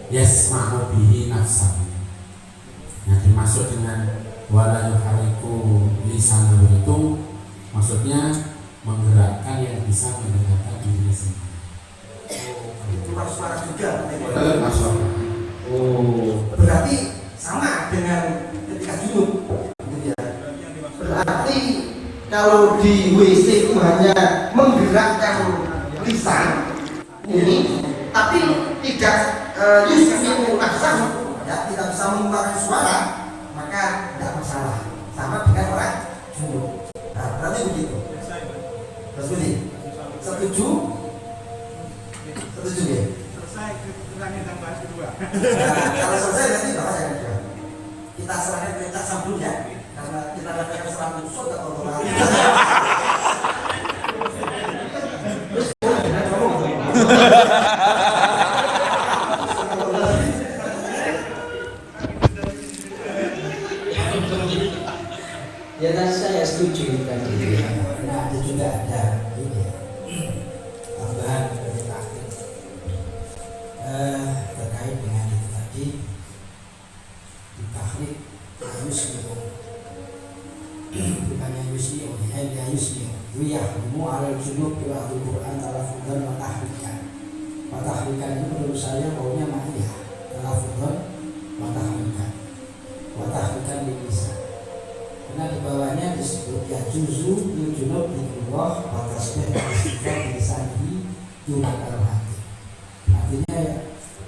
yasma'u bihi nafsahu. Yang dimaksud dengan wala yuharriku lisanahu itu maksudnya menggerakkan yang bisa menggerakkan dirinya sendiri. Keluar suara juga. Masuk. Berarti sama dengan ketika junub. Berarti kalau di WC itu hanya menggerakkan lisan ini, tapi tidak yusmi'u nafsahu, ya, tidak bisa mengeluarkan suara, maka tidak masalah. Sama dengan orang junub. Nah, berarti begitu. Terus begini. Setuju? Setuju ya? Selesai keterangan yang bahas kedua. Nah, kalau selesai nanti bahas yang kedua. Kita serahkan ke Cak Sam dulu ya, karena kita dapatkan 100 shot atau ya kan saya setuju tadi. Nah, ada juga ada ini tambahan dari takdir terkait dengan itu tadi ditahrik yusliu bukannya yusliu ya yusliu yahmu ala junub ila Al-Quran talafudan wa tahrikan. Wa tahrikan itu menurut saya maunya maknanya talafudan wa tahrikan. Wa tahrikan bisa. Karena di bawahnya disebut ya juzu junub dikullah batas beristifat disani junub al-hati. Artinya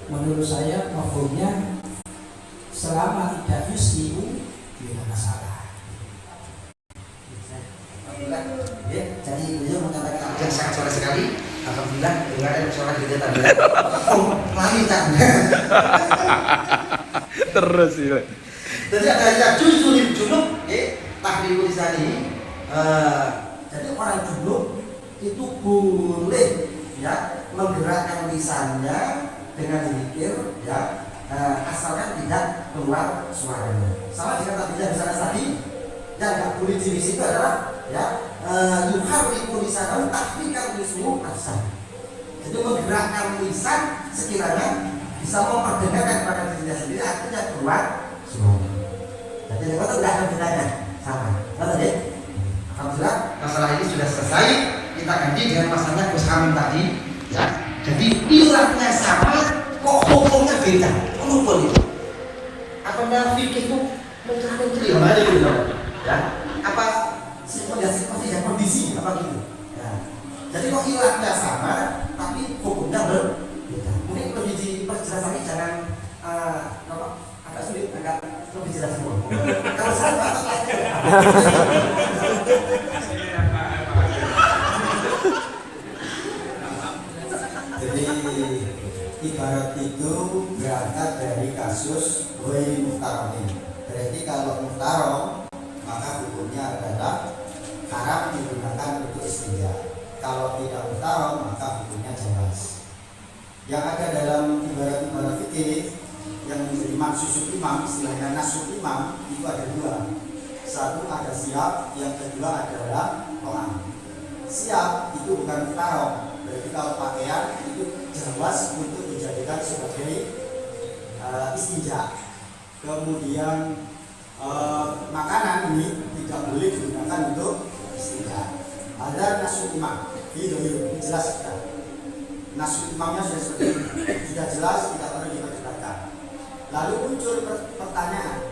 menurut saya mafhumnya selama tidak yusliu tidak masalah. Ya, jadi beliau mengatakan yang sangat sore sekali. Alhamdulillah dengan ada suara kita tadi. Oh, lari tak? Terus ya. Jadi ada yang juzul junub, tahriku di sini. Jadi orang junub itu boleh ya menggerakkan lisannya dengan zikir ya, asalkan tidak keluar suaranya. Sama dengan tadi yang nggak boleh di situ adalah ya yuharriku lisanahu tahrikan yusmi'u nafsahu. Jadi menggerakkan lisan sekiranya bisa memperdengarkan pada dirinya sendiri artinya keluar suara. Jadi itu tidak ada bedanya sama. Betul ya? Alhamdulillah masalah ini sudah selesai. Kita ganti dengan masalahnya Gus Hamim tadi. Ya. Jadi ilahnya sama, kok hukumnya beda. Kenapa itu? Apa fikih itu menteri mana gitu? Ya. Apa seperti yang kondisi apa gitu? Ya. Jadi kok ilahnya sama, tapi hukumnya berbeda. Mungkin lebih diperjelas lagi, jangan agak sulit, agak lebih jelas semua. Kalau saya ibarat itu berangkat dari kasus ghairi muhtaromin. Berarti kalau muhtarom maka hukumnya adalah haram digunakan untuk istinja. Kalau tidak muhtarom maka hukumnya jelas. Yang ada dalam ibarat-ibarat fikih yang menjadi maksusul imam, istilahnya nasul imam, itu ada dua. Satu ada siap, yang kedua adalah to'am. Siap itu bukan muhtarom. Berarti kalau pakaian itu jelas untuk dijadikan sebagai istinja. Kemudian makanan ini tidak boleh digunakan untuk istinja. Ada nasul imam, ini jelas kita. Nasul imamnya sudah seperti ini, sudah jelas, tidak perlu diperdebatkan. Lalu muncul pertanyaan,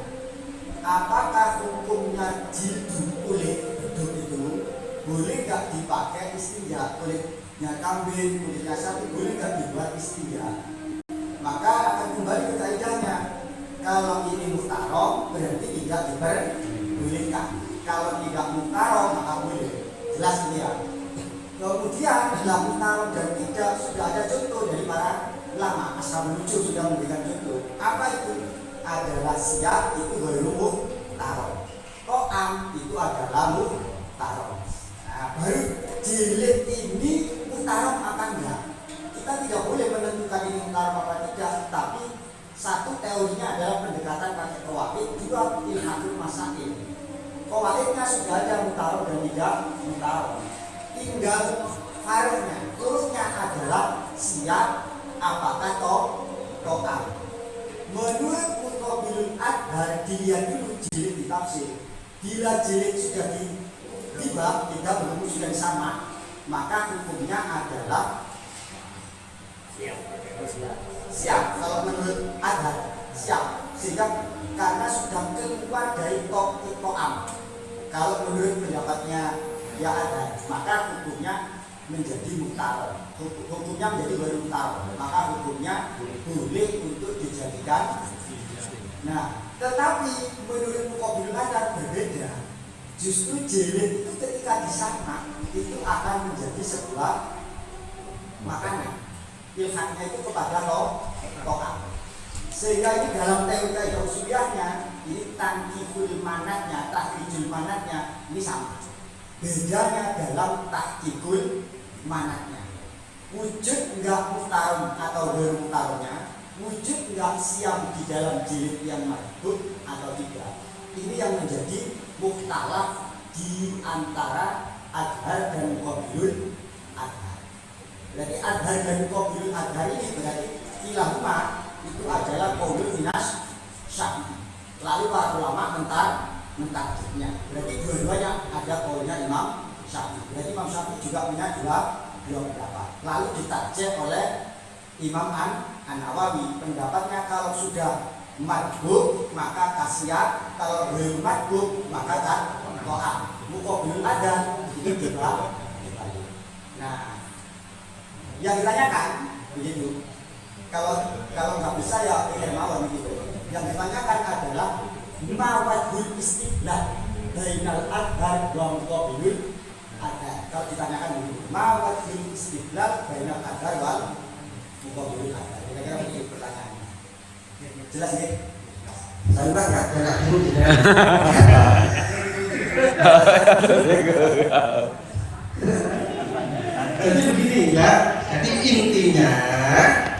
apakah hukumnya jildu kulit beduk itu boleh nggak dipakai istinja? Kulitnya kambing, kulitnya sapi boleh nggak dibuat istinja? Maka akan kembali ke kaidahnya. Kalau ini muhtarom berarti tidak diperbolehkan. Kalau tidak muhtarom maka boleh. Jelas ini ya. Kemudian dalam muhtarom dan tidak sudah ada contoh dari para ulama. Ashabul nujum sudah memberikan contoh. Apa itu? Adalah siap itu baru muhtarom. To'am itu adalah muhtarom. Nah, baru jilid ini muhtarom apa enggak? Kita tidak boleh menentukan ini muhtarom apa tidak, tapi satu teorinya adalah pendekatan pakai qawaid, dua ilhaqul masail. Qawaidnya sudah ada muhtarom dan tidak muhtarom. Tinggal far'nya, urutnya adalah siap apakah to'am. Menurut Muqabilul Adhar, dilihat dulu jilid ditafsir. Bila jilid sudah dibab, tidak belum sudah sama, maka hukumnya adalah siap. Kalau menurut Adhar siap, sehingga karena sudah keluar dari to'am. Kalau menurut pendapatnya ya Adhar, maka hukumnya menjadi muhtarom. Hukumnya menjadi baru muhtarom, maka hukumnya boleh untuk dijadikan. Nah, tetapi menurut Muqabilul Adhar berbeda. Justru jilid itu ketika disamak itu akan menjadi sebuah makanan. Ilhaknya itu kepada to'am. Sehingga ini dalam teori kaidah usuliyahnya, ini tankihul manatnya, tahrijul manatnya ini sama. Bedanya dalam tahqiqul manatnya. Wujud enggak muhtarom atau bermuhtaromnya, wujud enggak siam di dalam jilid yang mardud atau tidak. Ini yang menjadi mukhtalaf di antara Adhar dan Muqabilul Adhar. Berarti Adhar dan Muqabilul Adhar ini berarti kilahuma itu adalah qaulul minas Syafi'i. Lalu para ulama mentarjihnya. Berarti dua-duanya ada qaulnya Imam Syafi'i. Berarti Imam Syafi'i juga punya dua pendapat. Lalu ditarjih oleh Imam An-Nawawi. Pendapatnya kalau sudah madhub maka kasiat, kalau belum madhub maka to'am. Muqabilul Adhar itu juga. Nah, yang ditanyakan begitu. Kalau nggak bisa ya pilih mawar begitu. Yang ditanyakan adalah mawadul istidlal bainal Adhar wa Muqabilul Adhar. Kalau ditanyakan begitu, mawadul istidlal bainal Adhar wa Muqabilul Adhar. Kira-kira begitu pertanyaannya. Jelas ya? Saya nggak ada dulu tidak. Jadi begini ya. Jadi intinya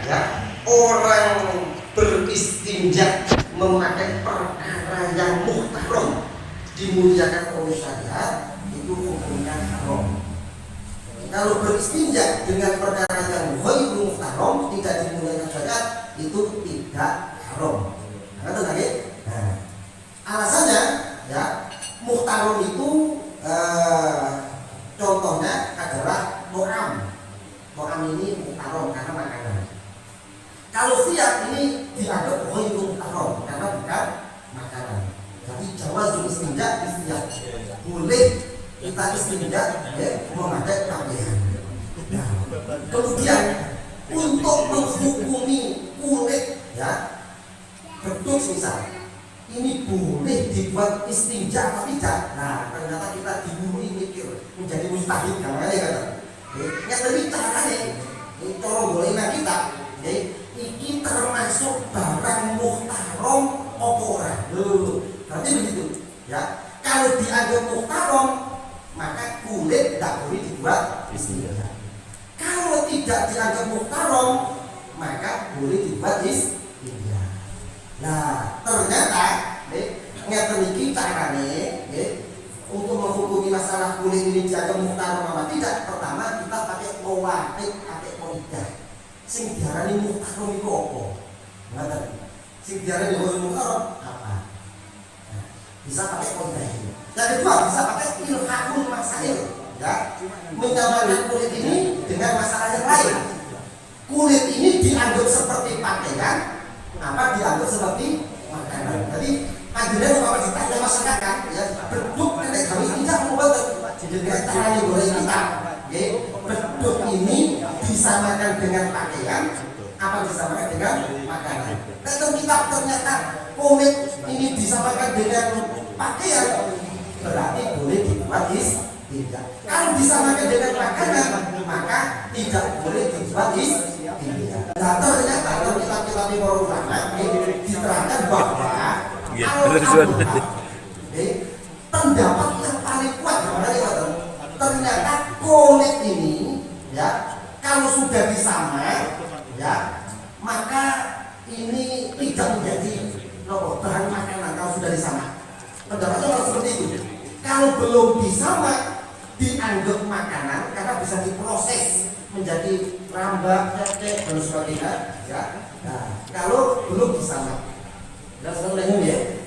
ya, orang beristinja memakai perkara yang muhtarom dimuliakan oleh syariat itu hukumnya haram. Kalau beristinja dengan perkara yang ghairu muhtarom tidak dimuliakan syariat itu tidak haram. Karena itu lagi. Nah, alasannya ya muhtarom itu contohnya adalah to'am. To'am ini muhtarom karena makanan. Kalau siap ini dianggap ghairu muhtarom karena bukan makanan. Jadi jawaz istinja istilah. Boleh kita istinja ya memakai pakaian. Nah, kemudian untuk menghukumi kulit ya beduk misal ini boleh dibuat istinja atau tidak. Nah, ternyata kita diburu mikir menjadi mustahil namanya kata. Ya tapi caranya cara golekna kita, iki termasuk barang muhtarom apa ora? Berarti begitu, ya. Kalau dianggap muhtarom, maka kulit tidak boleh dibuat istinja. Kalau tidak dianggap muhtarom, maka boleh dibuat istinja. Nah, ternyata ngeten iki carane untuk menghukumi masalah kulit ini dianggap muhtarom apa tidak. Pertama kita pakai mawaqit, pakai qaidah. Sing diarani muhtarom iku apa? Ngoten. Sing diarani muhtarom apa? Nah, bisa pakai qaidah ini. Yang kedua bisa pakai ilhaqul masail, ya. Menyamakan kulit ini dengan masalah yang lain. Kulit ini dianggap seperti pakaian, apa dianggap seperti makanan. Jadi akhirnya bapak ditanya masyarakat, ya, beduk nenek kami tidak membuat jadi caranya boleh kita, ya, beduk ini disamakan dengan pakaian, apa disamakan dengan makanan. Kalau kita ternyata kulit ini disamakan dengan pakaian, berarti boleh dibuat istinja. Kalau disamakan dengan makanan, maka tidak boleh dibuat istinja. Nah, ternyata kalau kita para ulama diterangkan bahwa pendapat yang paling kuat ternyata kulit ini, ya, kalau sudah disamak, ya, maka ini tidak menjadi bahan makanan kalau sudah disamak. Pendapatnya seperti itu. Kalau belum disamak dianggap makanan karena bisa diproses menjadi rambak, cecek dan sebagainya, ya. Nah, kalau belum disamak, ya.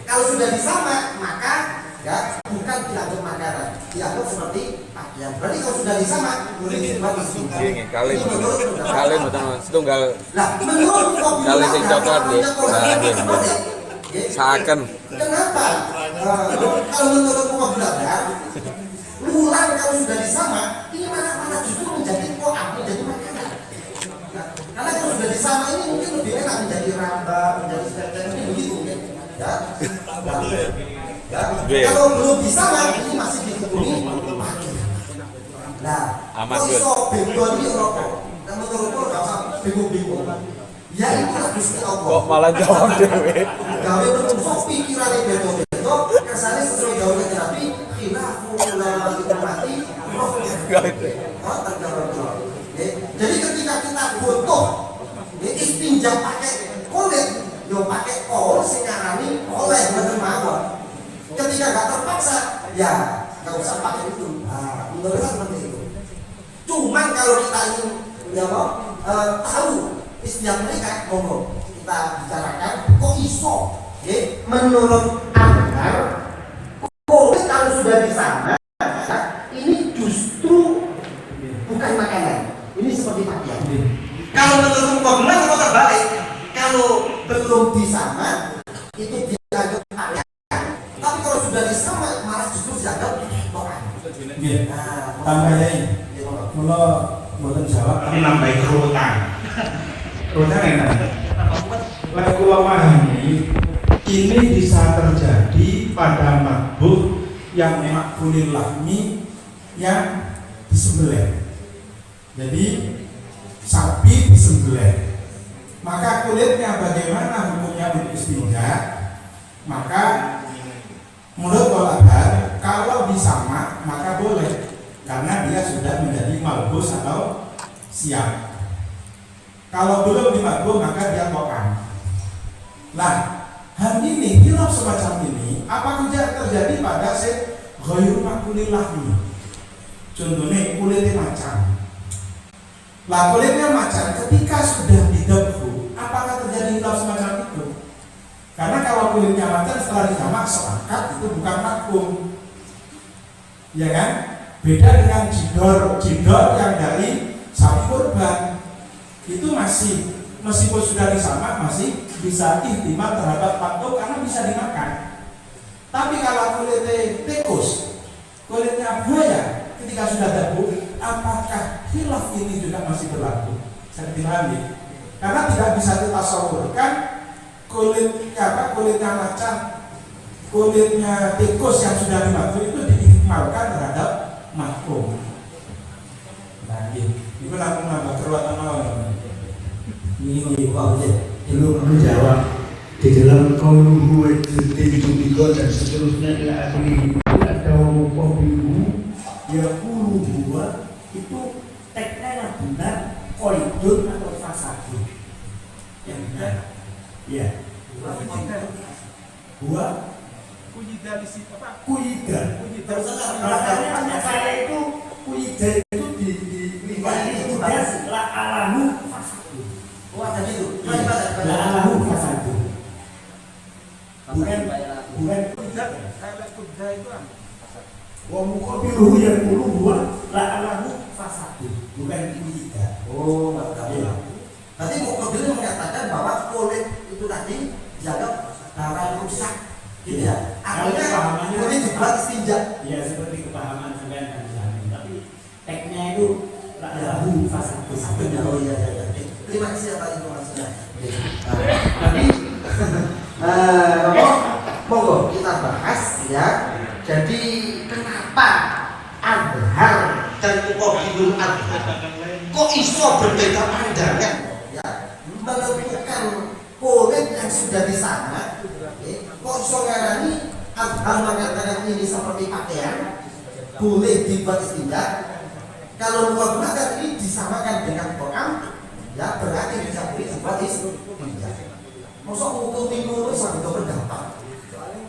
Kalau sudah disamak, maka ya bukan dianggap makanan, dianggap seperti pakaian. Berarti kalau sudah disamak, boleh dibuat istinja. Kali betul setunggal. Nah, menurut kali sing coklat nggih. Saken. Kenapa? Kalau menurut Mu'tazilah, ulang kalau sudah disamak, ini mana-mana justru menjadi menjadi makanan. Nah, karena kalau sudah disamak ini mungkin lebih enak menjadi rambak, menjadi cecek, mungkin begitu, ya. Ya. Kalau belum disamak, ini masih dihukumi pakaian. Nah, kalau iso bengkon ini rokok, dan menurutku nggak usah bingung-bingung. Ya itu Gusti Allah. Kok malah jawab dhewe. Gawe bertusuk pikirane beto-beto, kersane sesuai gawe terapi, khilafu ulama itu mati. Jadi ketika kita butuh istinja pakai kulit, yo pakai kol sing ngarani oleh mboten mawon. Ketika nggak terpaksa, ya nggak usah pakai itu. Nah, menurut saya seperti itu. Cuman kalau kita ingin ya tahu istilah mereka, monggo kita bicarakan kok iso, menurut Akbar kulit kalau sudah disamak ini justru bukan makanan, ini seperti pakaian. Kalau menurut Mu'tazilah atau terbalik, kalau belum disamak itu dianggap pakaian, tapi kalau sudah disamak malah justru dianggap koran. Tambahnya ini, kalau buatan jawab tapi nambahin kerutan. Kerutan enak. Lalu kalau memahami ini bisa terjadi pada makbul yang makbulil lahmi yang disembelih. Jadi sapi disembelih, maka kulitnya bagaimana hukumnya untuk istinja? Maka menurut ulama kalau disamak maka boleh, karena dia sudah menjadi malbus atau siap. Kalau belum dimakbul maka dia kokang. Nah, hal ini hilaf semacam ini apakah terjadi pada ghairu makbulil lahmi? Contohnya kulitnya macan. Lah kulitnya macan ketika sudah didebus, apakah terjadi hilaf semacam itu? Karena kalau kulitnya macan setelah disamak sepakat itu bukan makbul, ya kan? Beda dengan jidor yang dari sapi kurban, itu masih meskipun sudah disamak masih bisa ihtimal terhadap makbul karena bisa dimakan. Tapi kalau kulitnya tikus, kulitnya buaya, ketika sudah debu, apakah khilaf ini juga masih berlaku? Saya dipahami, karena tidak bisa kita tasawurkan kulitnya macan, kulitnya tikus yang sudah dimakbul itu diihtimalkan terhadap makbul. Nah, itu aku nambah keruatan awal. Ini Pak Ustaz. Belum menjawab di dalam kauluhu wa dan seterusnya ila akhirih itu ada homofobihu ya huwa itu teksnya yang benar koridor atau fasadun yang benar ya huwa kuyida di situ apa kuyida makanya saya itu kuyida itu di itu la alahu fasadun ada gitu la alahu fasadun bukan kuda itu wa muqabiluhu yaqulu huwa la'alahu fasadun bukan kuda. Oh, enggak. Nanti muqabilnya mengatakan bahwa kulit itu tadi dianggap darah rusak gitu ya. Artinya kulit dibuat istinja. Ya seperti kepahaman sampean kan tapi teksnya itu la'alahu fasadun. Oh iya. Terima kasih atas informasinya. Tapi monggo kita bahas ya. Jadi kenapa Azhar dan Muqabilul Azhar kok iso berbeda pandangan ya menentukan kulit yang sudah di sana kok iso ngarani Azhar mengatakan ini seperti pakaian boleh dibuat istinja, kalau Muqabilul Azhar ini disamakan dengan Quran ya berarti bisa dibuat istinja. Masa hukum timur itu sampai berpendapat.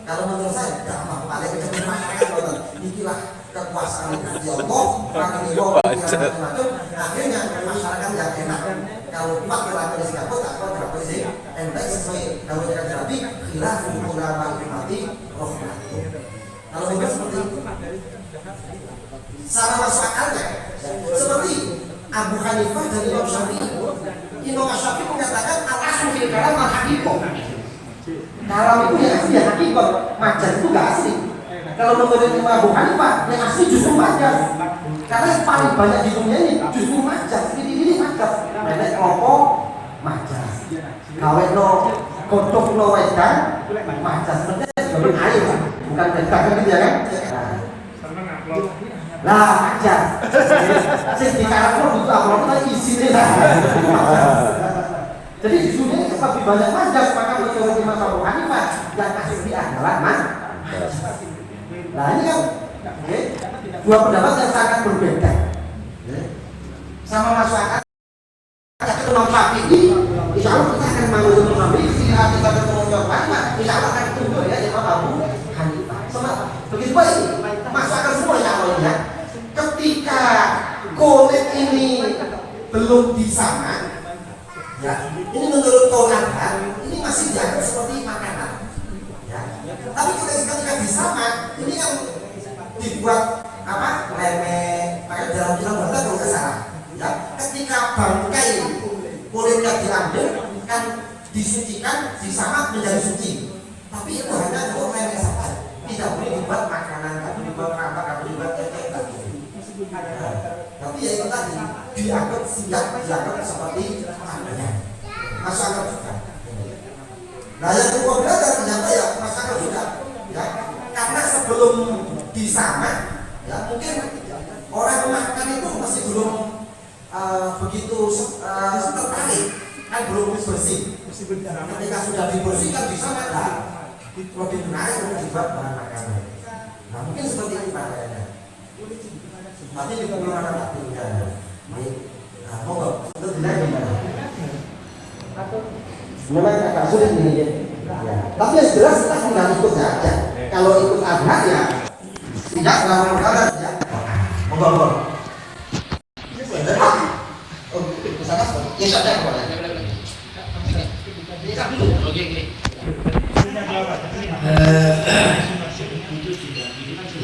Kalau menurut saya tidak apa-apa. Paling kecil masyarakat inilah kekuasaan di Allah. Makin macam-macam. Akhirnya masyarakat yang enak. Kalau pak berlaku di Singapura, tak kau berlaku di sini. Entah sesuai kalau yang terjadi khilaf ulama mati rohmati. Kalau memang seperti itu, sama masuk akalnya. Seperti Abu Hanifah dan Imam Syafi'i. Imam Syafi'i mengatakan al-aslu fil kalam al-haqiqah. Kalam itu yang asli hakikat, majaz itu gak asli. Kalau menurut Imam Abu Hanifah, yang asli justru majaz. Karena yang paling banyak di dunia ini justru majaz. Ini majaz. Nenek kelompok majaz. Kawet no kodok no wedan majaz. Sebenarnya sebagai air, bukan wedan gitu ya kan? Lah majaz. Sing dikarenakan butuh apa isinya lah. Jadi judulnya lebih banyak majaz, maka menurut Imam Abu Hanifah yang asli adalah majaz. Nah ini kan dua pendapat yang sangat berbeda. Sama masuk akal. Imam Syafi'i, insya Allah kita akan mengusung Imam Syafi'i, kita akan mengusung Hanifah, insya Allah akan tunggu ya Imam Abu Hanifah. Begitu baik, masuk akal semua ya Allah ya. Ketika kulit ini belum disama, ya, ini menurut Quran ini masih dianggap seperti makanan. Ya. Tapi ketika disama, ini kan dibuat apa? Leme, makanya dalam kitab bahasa kalau nggak salah. Ya, ketika bangkai kulitnya diambil, kan disucikan, disama menjadi suci. Tapi itu hanya untuk leme saja. Tidak boleh dibuat makanan, tidak boleh dibuat apa, tidak boleh dibuat cecek. Tapi ya itu tadi dianggap siap, dianggap seperti makanan. Masyarakat juga. Nah yang kedua belajar ternyata ya masyarakat juga. Ya, karena sebelum disama, ya mungkin orang makan itu masih belum begitu tertarik, kan belum bersih. Ketika sudah dibersihkan disama, lah lebih menarik untuk dibuat bahan makanan. Nah mungkin seperti itu pakaiannya. Nanti juga belum ada takdirnya. Baik, nah monggo untuk dilihat gimana? Memang agak sulit ini ya. Tapi yang jelas kita tinggal ikut saja. Kalau ikut Azhar ya tidak terlalu kalah ya. Monggo. Oh, kesana ya sudah boleh.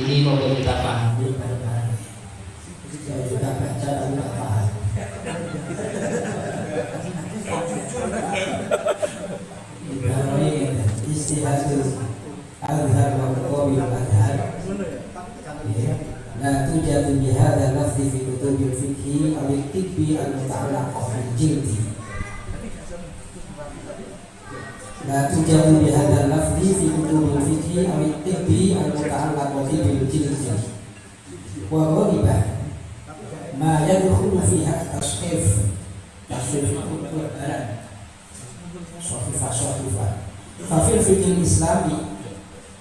Ini mau kita pahami bareng-bareng. Saya juga baca tapi tak paham. Istihadul Azhar wa Muqabilul Azhar. La tujadu bihadha lafzi fi kutubil fikhi aw tibbi al-muta'allaqah bil jildi. La tujadu bihadha lafzi fi kutubil fikhi aw tibbi al-muta'allaqah bil jildi. Wa ghaliba ma yadkhulu fiha tashrif itu Fafil fikil islami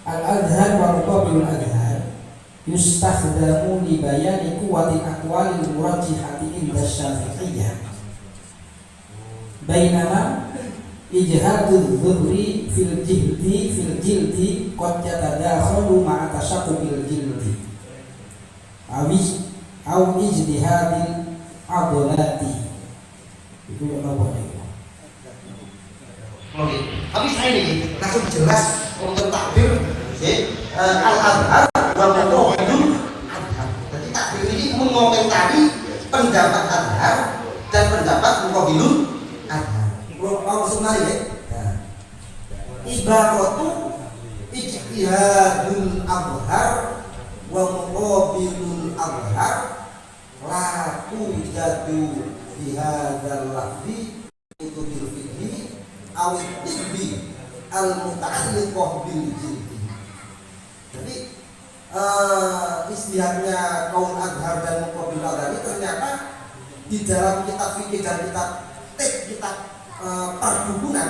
al-adhan wa muqabilul adhan yustakhdamu li bayani quwwati aqwalil murajjihati inda syafi'iyah bainama ijhadul dhuhri fil jildi qad yatadakhalu ma'a tashaqqul jildi aw ijtihadil adolati itu yang apa nih? Oke, tapi saya ini langsung jelas untuk takbir al-adhar wa muqabilul adhar. Jadi takbir ini mengomentari pendapat adhar dan pendapat muqabilul adhar. Kalau sebenarnya ibaratu ijtihadul adhar wa muqabilul adhar la tujadu di hadzal lafzi itu bil fiqhi aw tibbi al muta'alliqah bil jildi. Jadi istihadnya kaum adhar dan muqabil adhar ini ternyata di dalam kitab fikih dan kitab perhubungan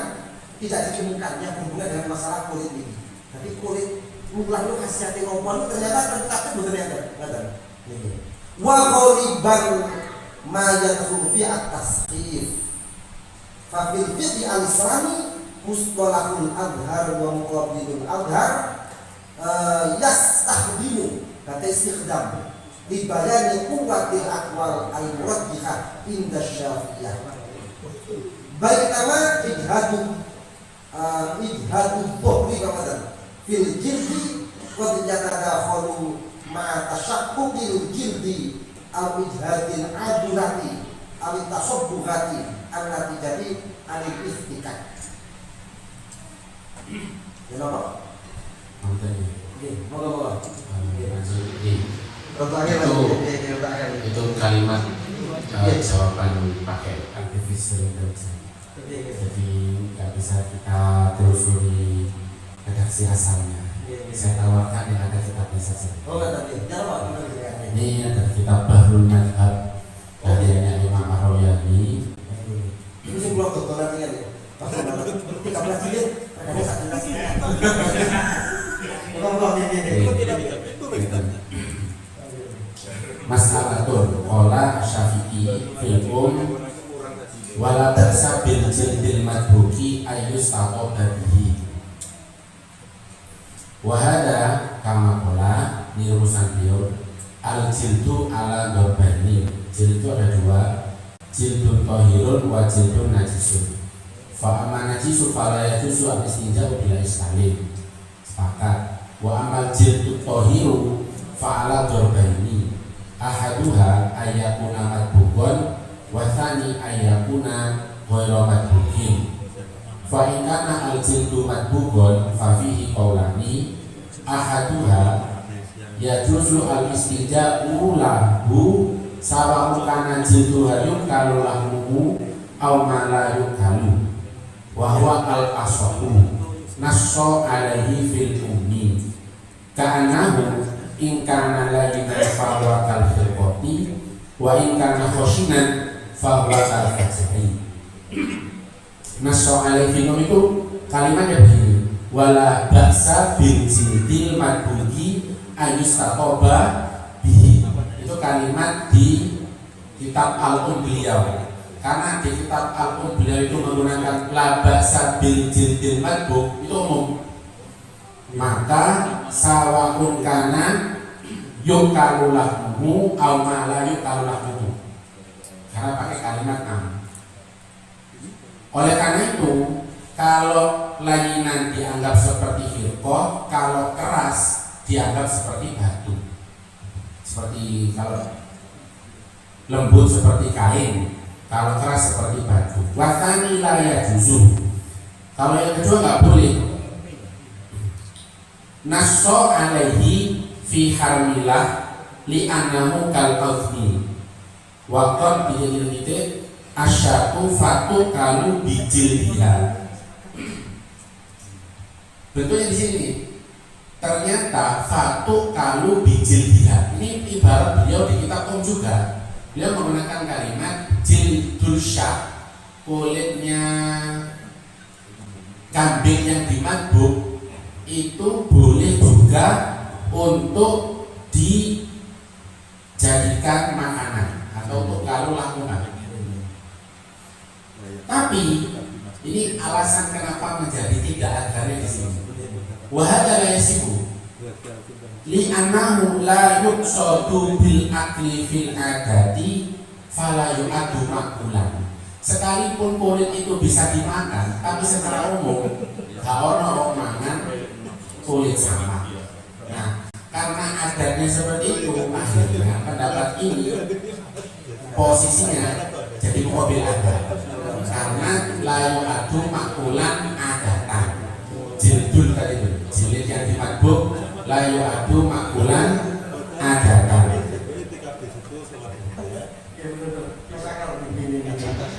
tidak ditemukan yang berhubungan dengan masalah kulit ini. Jadi kulit mulah itu khasiatnya nopo ternyata ternyata betul ada. Wa ghaliban ma yadkhulu fi at-tasqif. Fa fil fiqh al-islami mustalahul adhar wa muqabilul adhar yastakhdimu kata istikhdam li bayani quwwatil aqwal al-murajjihah inda syafi'iyah. Bainama ijhadud dhuhri kamadan fil jildi qad yatadakhalu ma'a tashaqqul jildi aw ijhadil adulati aw tasabbuhati allati jadi alil istikak. Ya apa? Itu kalimat jawaban pakai aktivis redaksi. Jadi nggak bisa kita telusuri redaksi asalnya. Saya tawarkan yang ada kitabnya saja. Ini ada kitab Bahrul Madhab karyanya Imam Ar-Rawyani. Ini sih blog doktoran ini ya. Pas 13 jilid ada satu lagi. Mas'alatun qala Syafi'i filum wala ba'sa bil jildil madbuki ayyus taqabihi wa hada kama qala ni urusan beliau al jildu ala garbani. Jildu ada dua, jildun tahirun wa jildun najisun. Fa amma najisu fala yajuzu al-istinja'u bila istalin. Sepakat. Wa amal jildu tahiru fa ala garbani. Ahaduha ayakuna madbugon wa thani ayakuna ghairu madbugin. Fa in kana al-jildu madbugon fa fihi qaulani ahaduha yajuzu al-istinja'u lahu sawa'un kana jilduha yukalu lahmuhu aw ma la yukalu wa huwa al-ashahu nasso alaihi fil ummi ka'annahu in kana la yunafa wa kal khirqati wa in kana khoshinan fa huwa kal fajri. Nasso alaihi itu kalimatnya begini, wala ba'sa bil jildil madbugi ayus taqoba bihi. Itu kalimat di kitab Al-Um beliau. Karena di kitab Al-Um beliau itu menggunakan la ba'sa bil jildil madbug itu umum. Maka sawa'un kana yukalu lahmuhu aw ma la yukalu lahmuhu. Karena pakai kalimat am. Oleh karena itu, kalau layinan dianggap seperti khirqah, kalau keras dianggap seperti batu. Seperti kalau lembut seperti kain, kalau keras seperti batu. Watani la yajuzu. Kalau yang kedua nggak boleh. Nasso alaihi fi harmilah li annahu kal qadmi. Waqad bihi asyatu fatu kalu bijil dia. Bentuknya di sini. Ternyata fatu kalu bijil dia. Ini ibarat beliau di kitab juga. Beliau menggunakan kalimat jildul syah, kulitnya kambing yang dimadbuk itu boleh juga untuk dijadikan makanan atau untuk lalu lakukan. Tapi ini alasan kenapa menjadi tidak agarnya di sini. Wahada la yasibu li'annahu la yuqsadu bil akli fil adati fala yu'addu makulan. Sekalipun kulit itu bisa dimakan, tapi secara umum gak ono mangan kulit sama. Nah, karena adatnya seperti itu, akhirnya pendapat ini posisinya jadi mobil adat. Karena la yu'addu makulan adatan. Jildul tadi itu, jilid yang dimadbuk la yu'addu makulan adatan.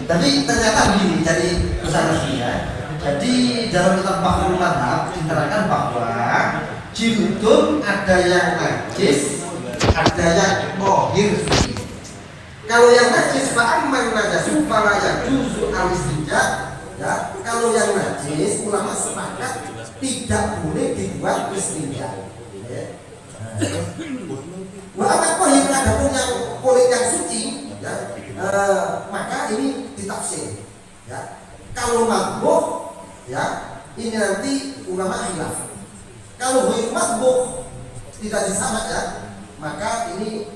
Tapi ternyata begini, jadi besar ya. Jadi dalam kitab Bahrul Madhab diterangkan bahwa jildun ada yang najis, ada yang mohir suci. Kalau yang najis fa'amman najasu fala yajuzu al-istinja. Ya, kalau yang najis ulama sepakat tidak boleh dibuat istinja. Ya. Ulama kohir adapun yang kulit yang suci, ya, maka ini ditafsir. Ya. Kalau madbuk, ya, ini nanti ulama khilaf. Kalau ghairu madbuk tidak disamak, ya, maka ini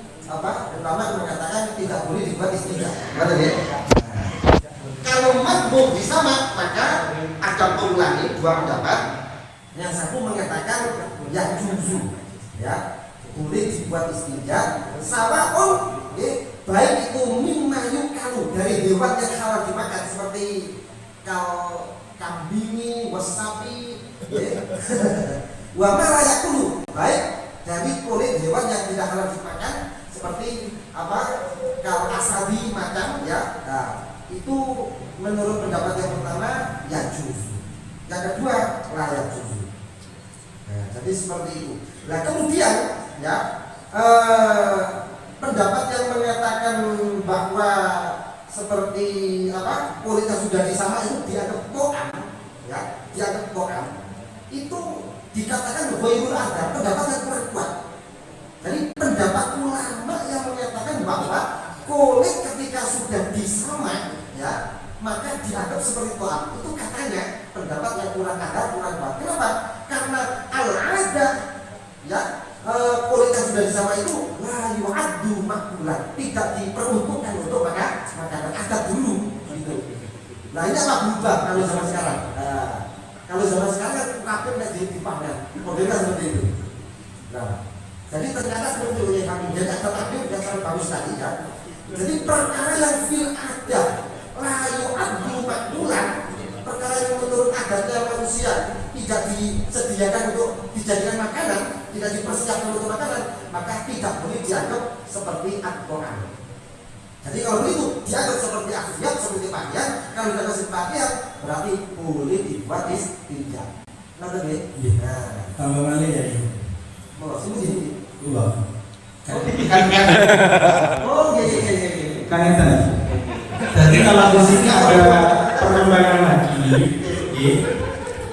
ulama mengatakan tidak boleh dibuat istinja. Betul ya? Kalau madbuk disamak, maka ada pengulangi dua pendapat. Yang satu mengatakan ya juzu, ya, boleh dibuat istinja. Sawa'un, ya, baik itu mimma yukalu dari hewan yang halal dimakan seperti kambing, wasapi, ya. Wa ma la yakulu, baik dari kulit hewan yang tidak halal dimakan seperti kalau asabi macam, ya. Nah, itu menurut pendapat yang pertama ya juzu. Yang kedua la ya juzu. Nah, jadi seperti itu. Nah, kemudian, ya, pendapat yang mengatakan bahwa seperti kulitnya sudah disamak itu dianggap ko'am, ya, dianggap ko'am, itu dikatakan ghairul adab, pendapat yang kurang kuat. Jadi pendapat ulama yang mengatakan bahwa kulit ketika sudah disamak, ya, maka dianggap seperti ko'am, itu katanya pendapat yang kurang adab, kurang kuat. Kenapa? Karena al-ada, ya, kulit yang sudah disamak itu la yu'addu makulan, tidak diperuntukkan untuk makanan adat dulu, gitu. Nah, ini apa berubah kalau zaman sekarang? Kalau zaman sekarang kabeh nek dipanen, modelnya seperti itu. Nah, jadi ternyata seperti itu yang kami jadi tetapi sudah sangat bagus tadi, ya. Jadi perkara yang fil adat la yu'addu makulan, perkara yang menurut adatnya manusia tidak disediakan untuk dijadikan makanan, tidak dipersiapkan untuk makanan, maka tidak boleh dianggap seperti al-Quran. Jadi kalau begitu dianggap seperti akhiyat, seperti pakaian. Kalau dianggap seperti pakaian, berarti boleh dibuat istinja. Nanti deh. Nah, tambah mana ya ini? Mau sini. Ulah. Oh iya. Kan itu. Jadi kalau di sini ada pengembangan lagi,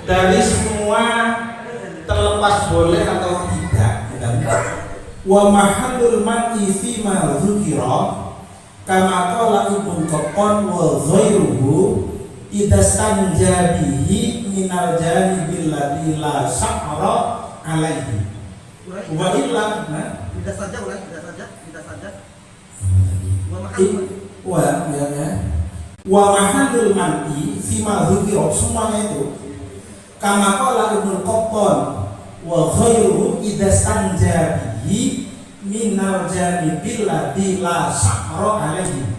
dari semua terlepas boleh atau tidak, wa mahallul man'i fi ma dzukira kama qala Ibnu Qattan wa ghairuhu idza stanja bihi minal janibil ladzi la sa'ra alaihi wa illa tidak saja wa mahallul man'i fi ma dzukira, semuanya itu kama qala Ibnu Qattan wa ghairuhu idza stanja bihi minal janibil ladzi la sa'ra alaihi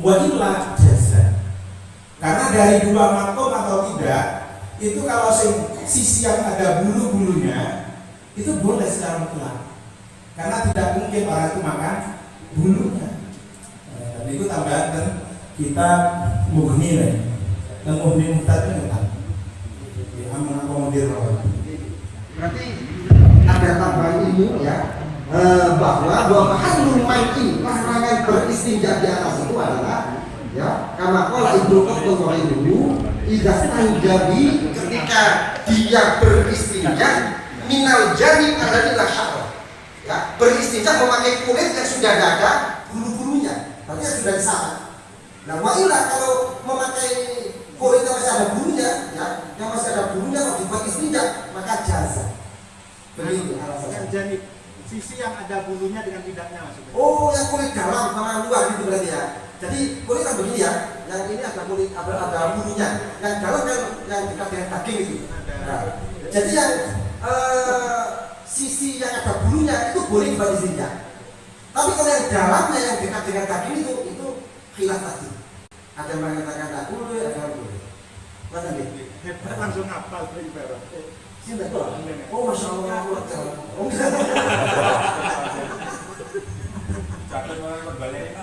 wa illa jaza. Karena dari dua makom atau tidak, itu kalau sisi yang ada bulu-bulunya itu boleh secara mutlak. Karena tidak mungkin orang itu makan bulunya. Dan itu tambahan dan kita mughni lah. Dan mughni muhtadnya enggak. Mengakomodir orang. Berarti ada tambahan ilmu, ya, bahwa mahallul man'i, larangan beristinja di atas itu adalah, ya, kama qala Ibnu Qattan wa ghairuhu, Idah tanjabi ketika dia beristinja minal jani alladzi la syarra. Ya, beristinja memakai kulit yang sudah tidak ada bulu-bulunya. Berarti sudah disama. Nah, wa illa kalau memakai kulit yang masih ada bulunya, ya, yang masih ada bulunya kalau dibuat istinja, maka jaza. Begitu alasannya. Jadi sisi yang ada bulunya dengan tidaknya maksudnya. Oh, yang kulit dalam sama luar gitu berarti ya. Jadi kulit kan begini ya, yang ini ada kulit ada bulunya, yang dalam kan yang dekat dengan daging itu. Nah, jadi yang sisi yang ada bulunya itu boleh dibuat istinja. Tapi kalau yang dalamnya yang dekat dengan daging itu khilaf tadi. Ada yang mengatakan tak boleh, ada yang boleh. Mana nih? Hebat langsung hafal ibarat. Cinta tuh. Oh, masya Allah. Oh, Catat orang berbalik.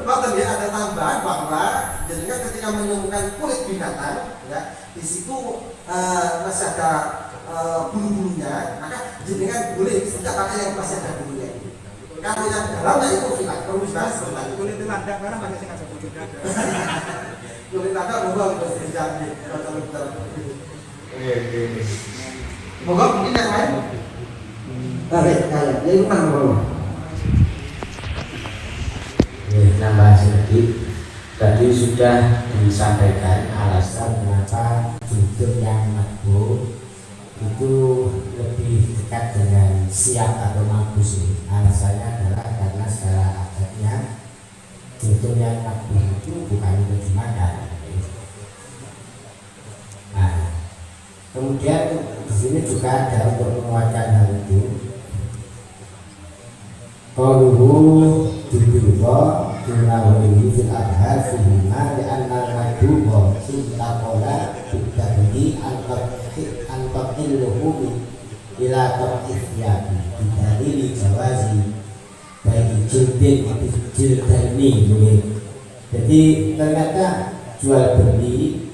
Bahkan dia ada tambahan bahwa jadinya ketika menemukan kulit binatang, ya di situ masih ada bulu-bulunya, maka jadinya boleh sejak pakai yang masih ada bulunya. Kalau yang dalamnya itu hilang, perlu dibahas sebentar. Kulit landak barang pakai sing ada bulunya. Kulit landak bukan bersih jadi betul-betul. Moga mungkin yang lain. Baik, kalian. Jadi mana mau? Nambah sedikit. Tadi sudah disampaikan alasan kenapa judul yang makbul itu lebih dekat dengan siap atau mampus. Alasannya adalah karena secara adatnya judul yang makbul itu bukan untuk dimakan. Nah, kemudian di sini juga ada untuk menguatkan hal itu. Qauluhu bidurra tunawihi fil adhar fihima li'anna al-madhuba intaqala bidabdi an-taqil luhumi ila taqifyabi bidalili jawazi baik jildin jildaini. Jadi ternyata jual beli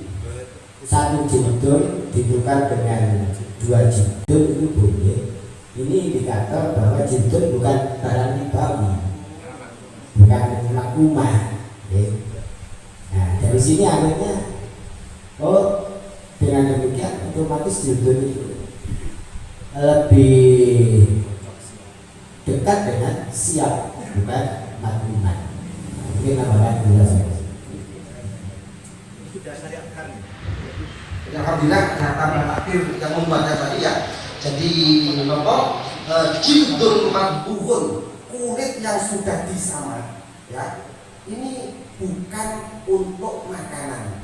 satu jildun ditukar dengan dua jildun itu boleh. Ini indikator bahwa jildun bukan barang ribawi, bukan makumah. Nah, dari sini akhirnya, oh dengan demikian otomatis jildun itu lebih dekat dengan siap, bukan makumah. Mungkin namanya jelas. Alhamdulillah kata akhir yang membaca tadi ya. Jadi jildun madbuhun, kulit yang sudah disamar, ya ini bukan untuk makanan.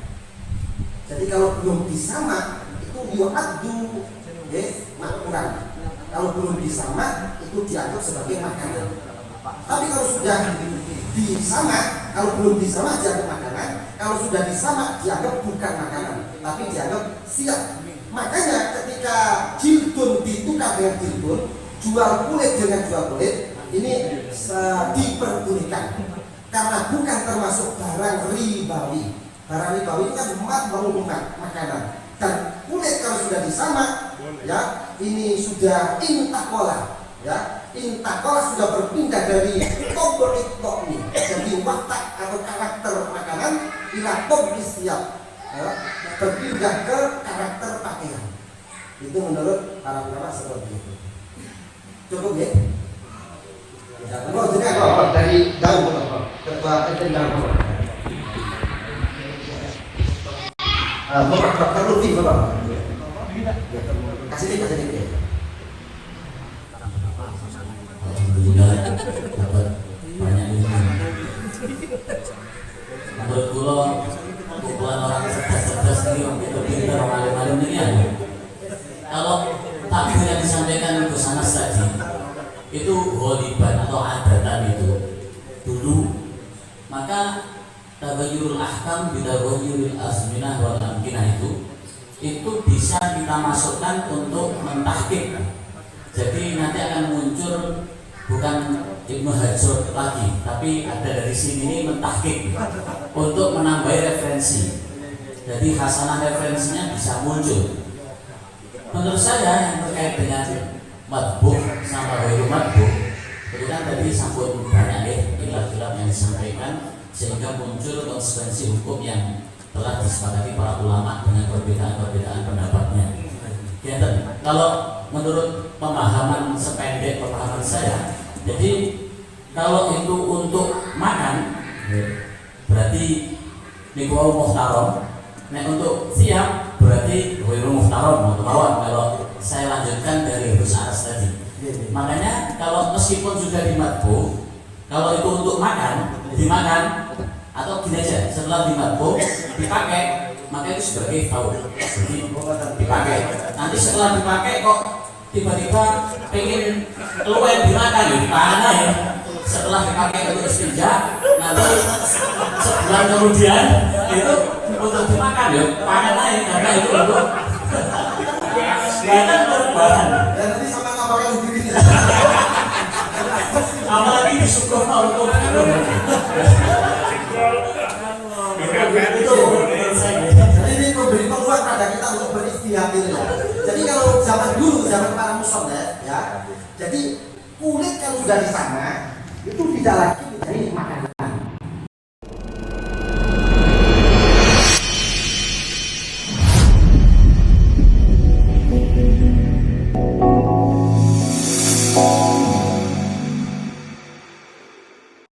Jadi kalau belum disamar itu yu'addu makuran. Kalau belum disamar itu dianggap sebagai makanan. Tapi kalau sudah disamar, kalau belum disamar dianggap makanan. Kalau sudah disamar dianggap bukan makanan, tapi dianggap siap. Makanya ketika jildun ditukar dengan jildun, jual kulit dengan jual kulit, ini diperbolehkan karena bukan termasuk barang ribawi. Barang ribawi itu kan menguntungkan makanan. Dan kulit kalau sudah disamak, ya ini sudah intakola, ya intakola sudah berpindah dari tobrik tokni, jadi watak atau karakter makanan ila tobrik siap. Berpindah ke karakter pakaian. Itu menurut para ulama seperti itu. Cukup ya? Oh, jadi dari daun ketua daun. Bapak perlu lebih bapak. Kasih dia. Alhamdulillah dapat banyak ilmu. Menurut kula kumpulan orang cerdas-cerdas ini begitu pintar orang alim-alim ini ya. Kalau takbir yang disampaikan Gus Anas tadi itu ghaliban atau adatan itu dulu, maka tagayyurul ahkam bitaghayyuril azminah wal amkinah itu bisa kita masukkan untuk mentahqiq. Jadi nanti akan muncul bukan Ibnu Hajar lagi, tapi ada dari sini ini mentahqiq untuk menambahi referensi. Jadi hasanah referensinya bisa muncul. Menurut saya yang terkait dengan matbuh sama ghairu matbuh, itu kan tadi sampun banyak ya disampaikan sehingga muncul konsekuensi hukum yang telah disepakati para ulama dengan perbedaan-perbedaan pendapatnya. Kalau menurut pemahaman sependek pemahaman saya, jadi kalau itu untuk makan berarti niku muhtaram, nek untuk siap berarti ghairu muhtaram. Kalau saya lanjutkan dari Gus Aras tadi, makanya kalau meskipun sudah dimatbu, kalau itu untuk makan dimakan atau gini aja, setelah dimatbu dipakai, maka itu sebagai faul. Jadi dipakai, nanti setelah dipakai kok tiba-tiba pengen keluar dimakan ya dimana ya. Setelah dipakai untuk istinja, nanti sebulan kemudian itu untuk dimakan ya panen aja, karena itu untuk karena perubahan. Dan nanti sama ngapain diri. Apalagi disyukur untuk jadi ini memberi peluang pada kita untuk beristihad itu ya. Jadi kalau zaman dulu, zaman para muslim ya, jadi kulit kalau sudah di sana itu tidak lagi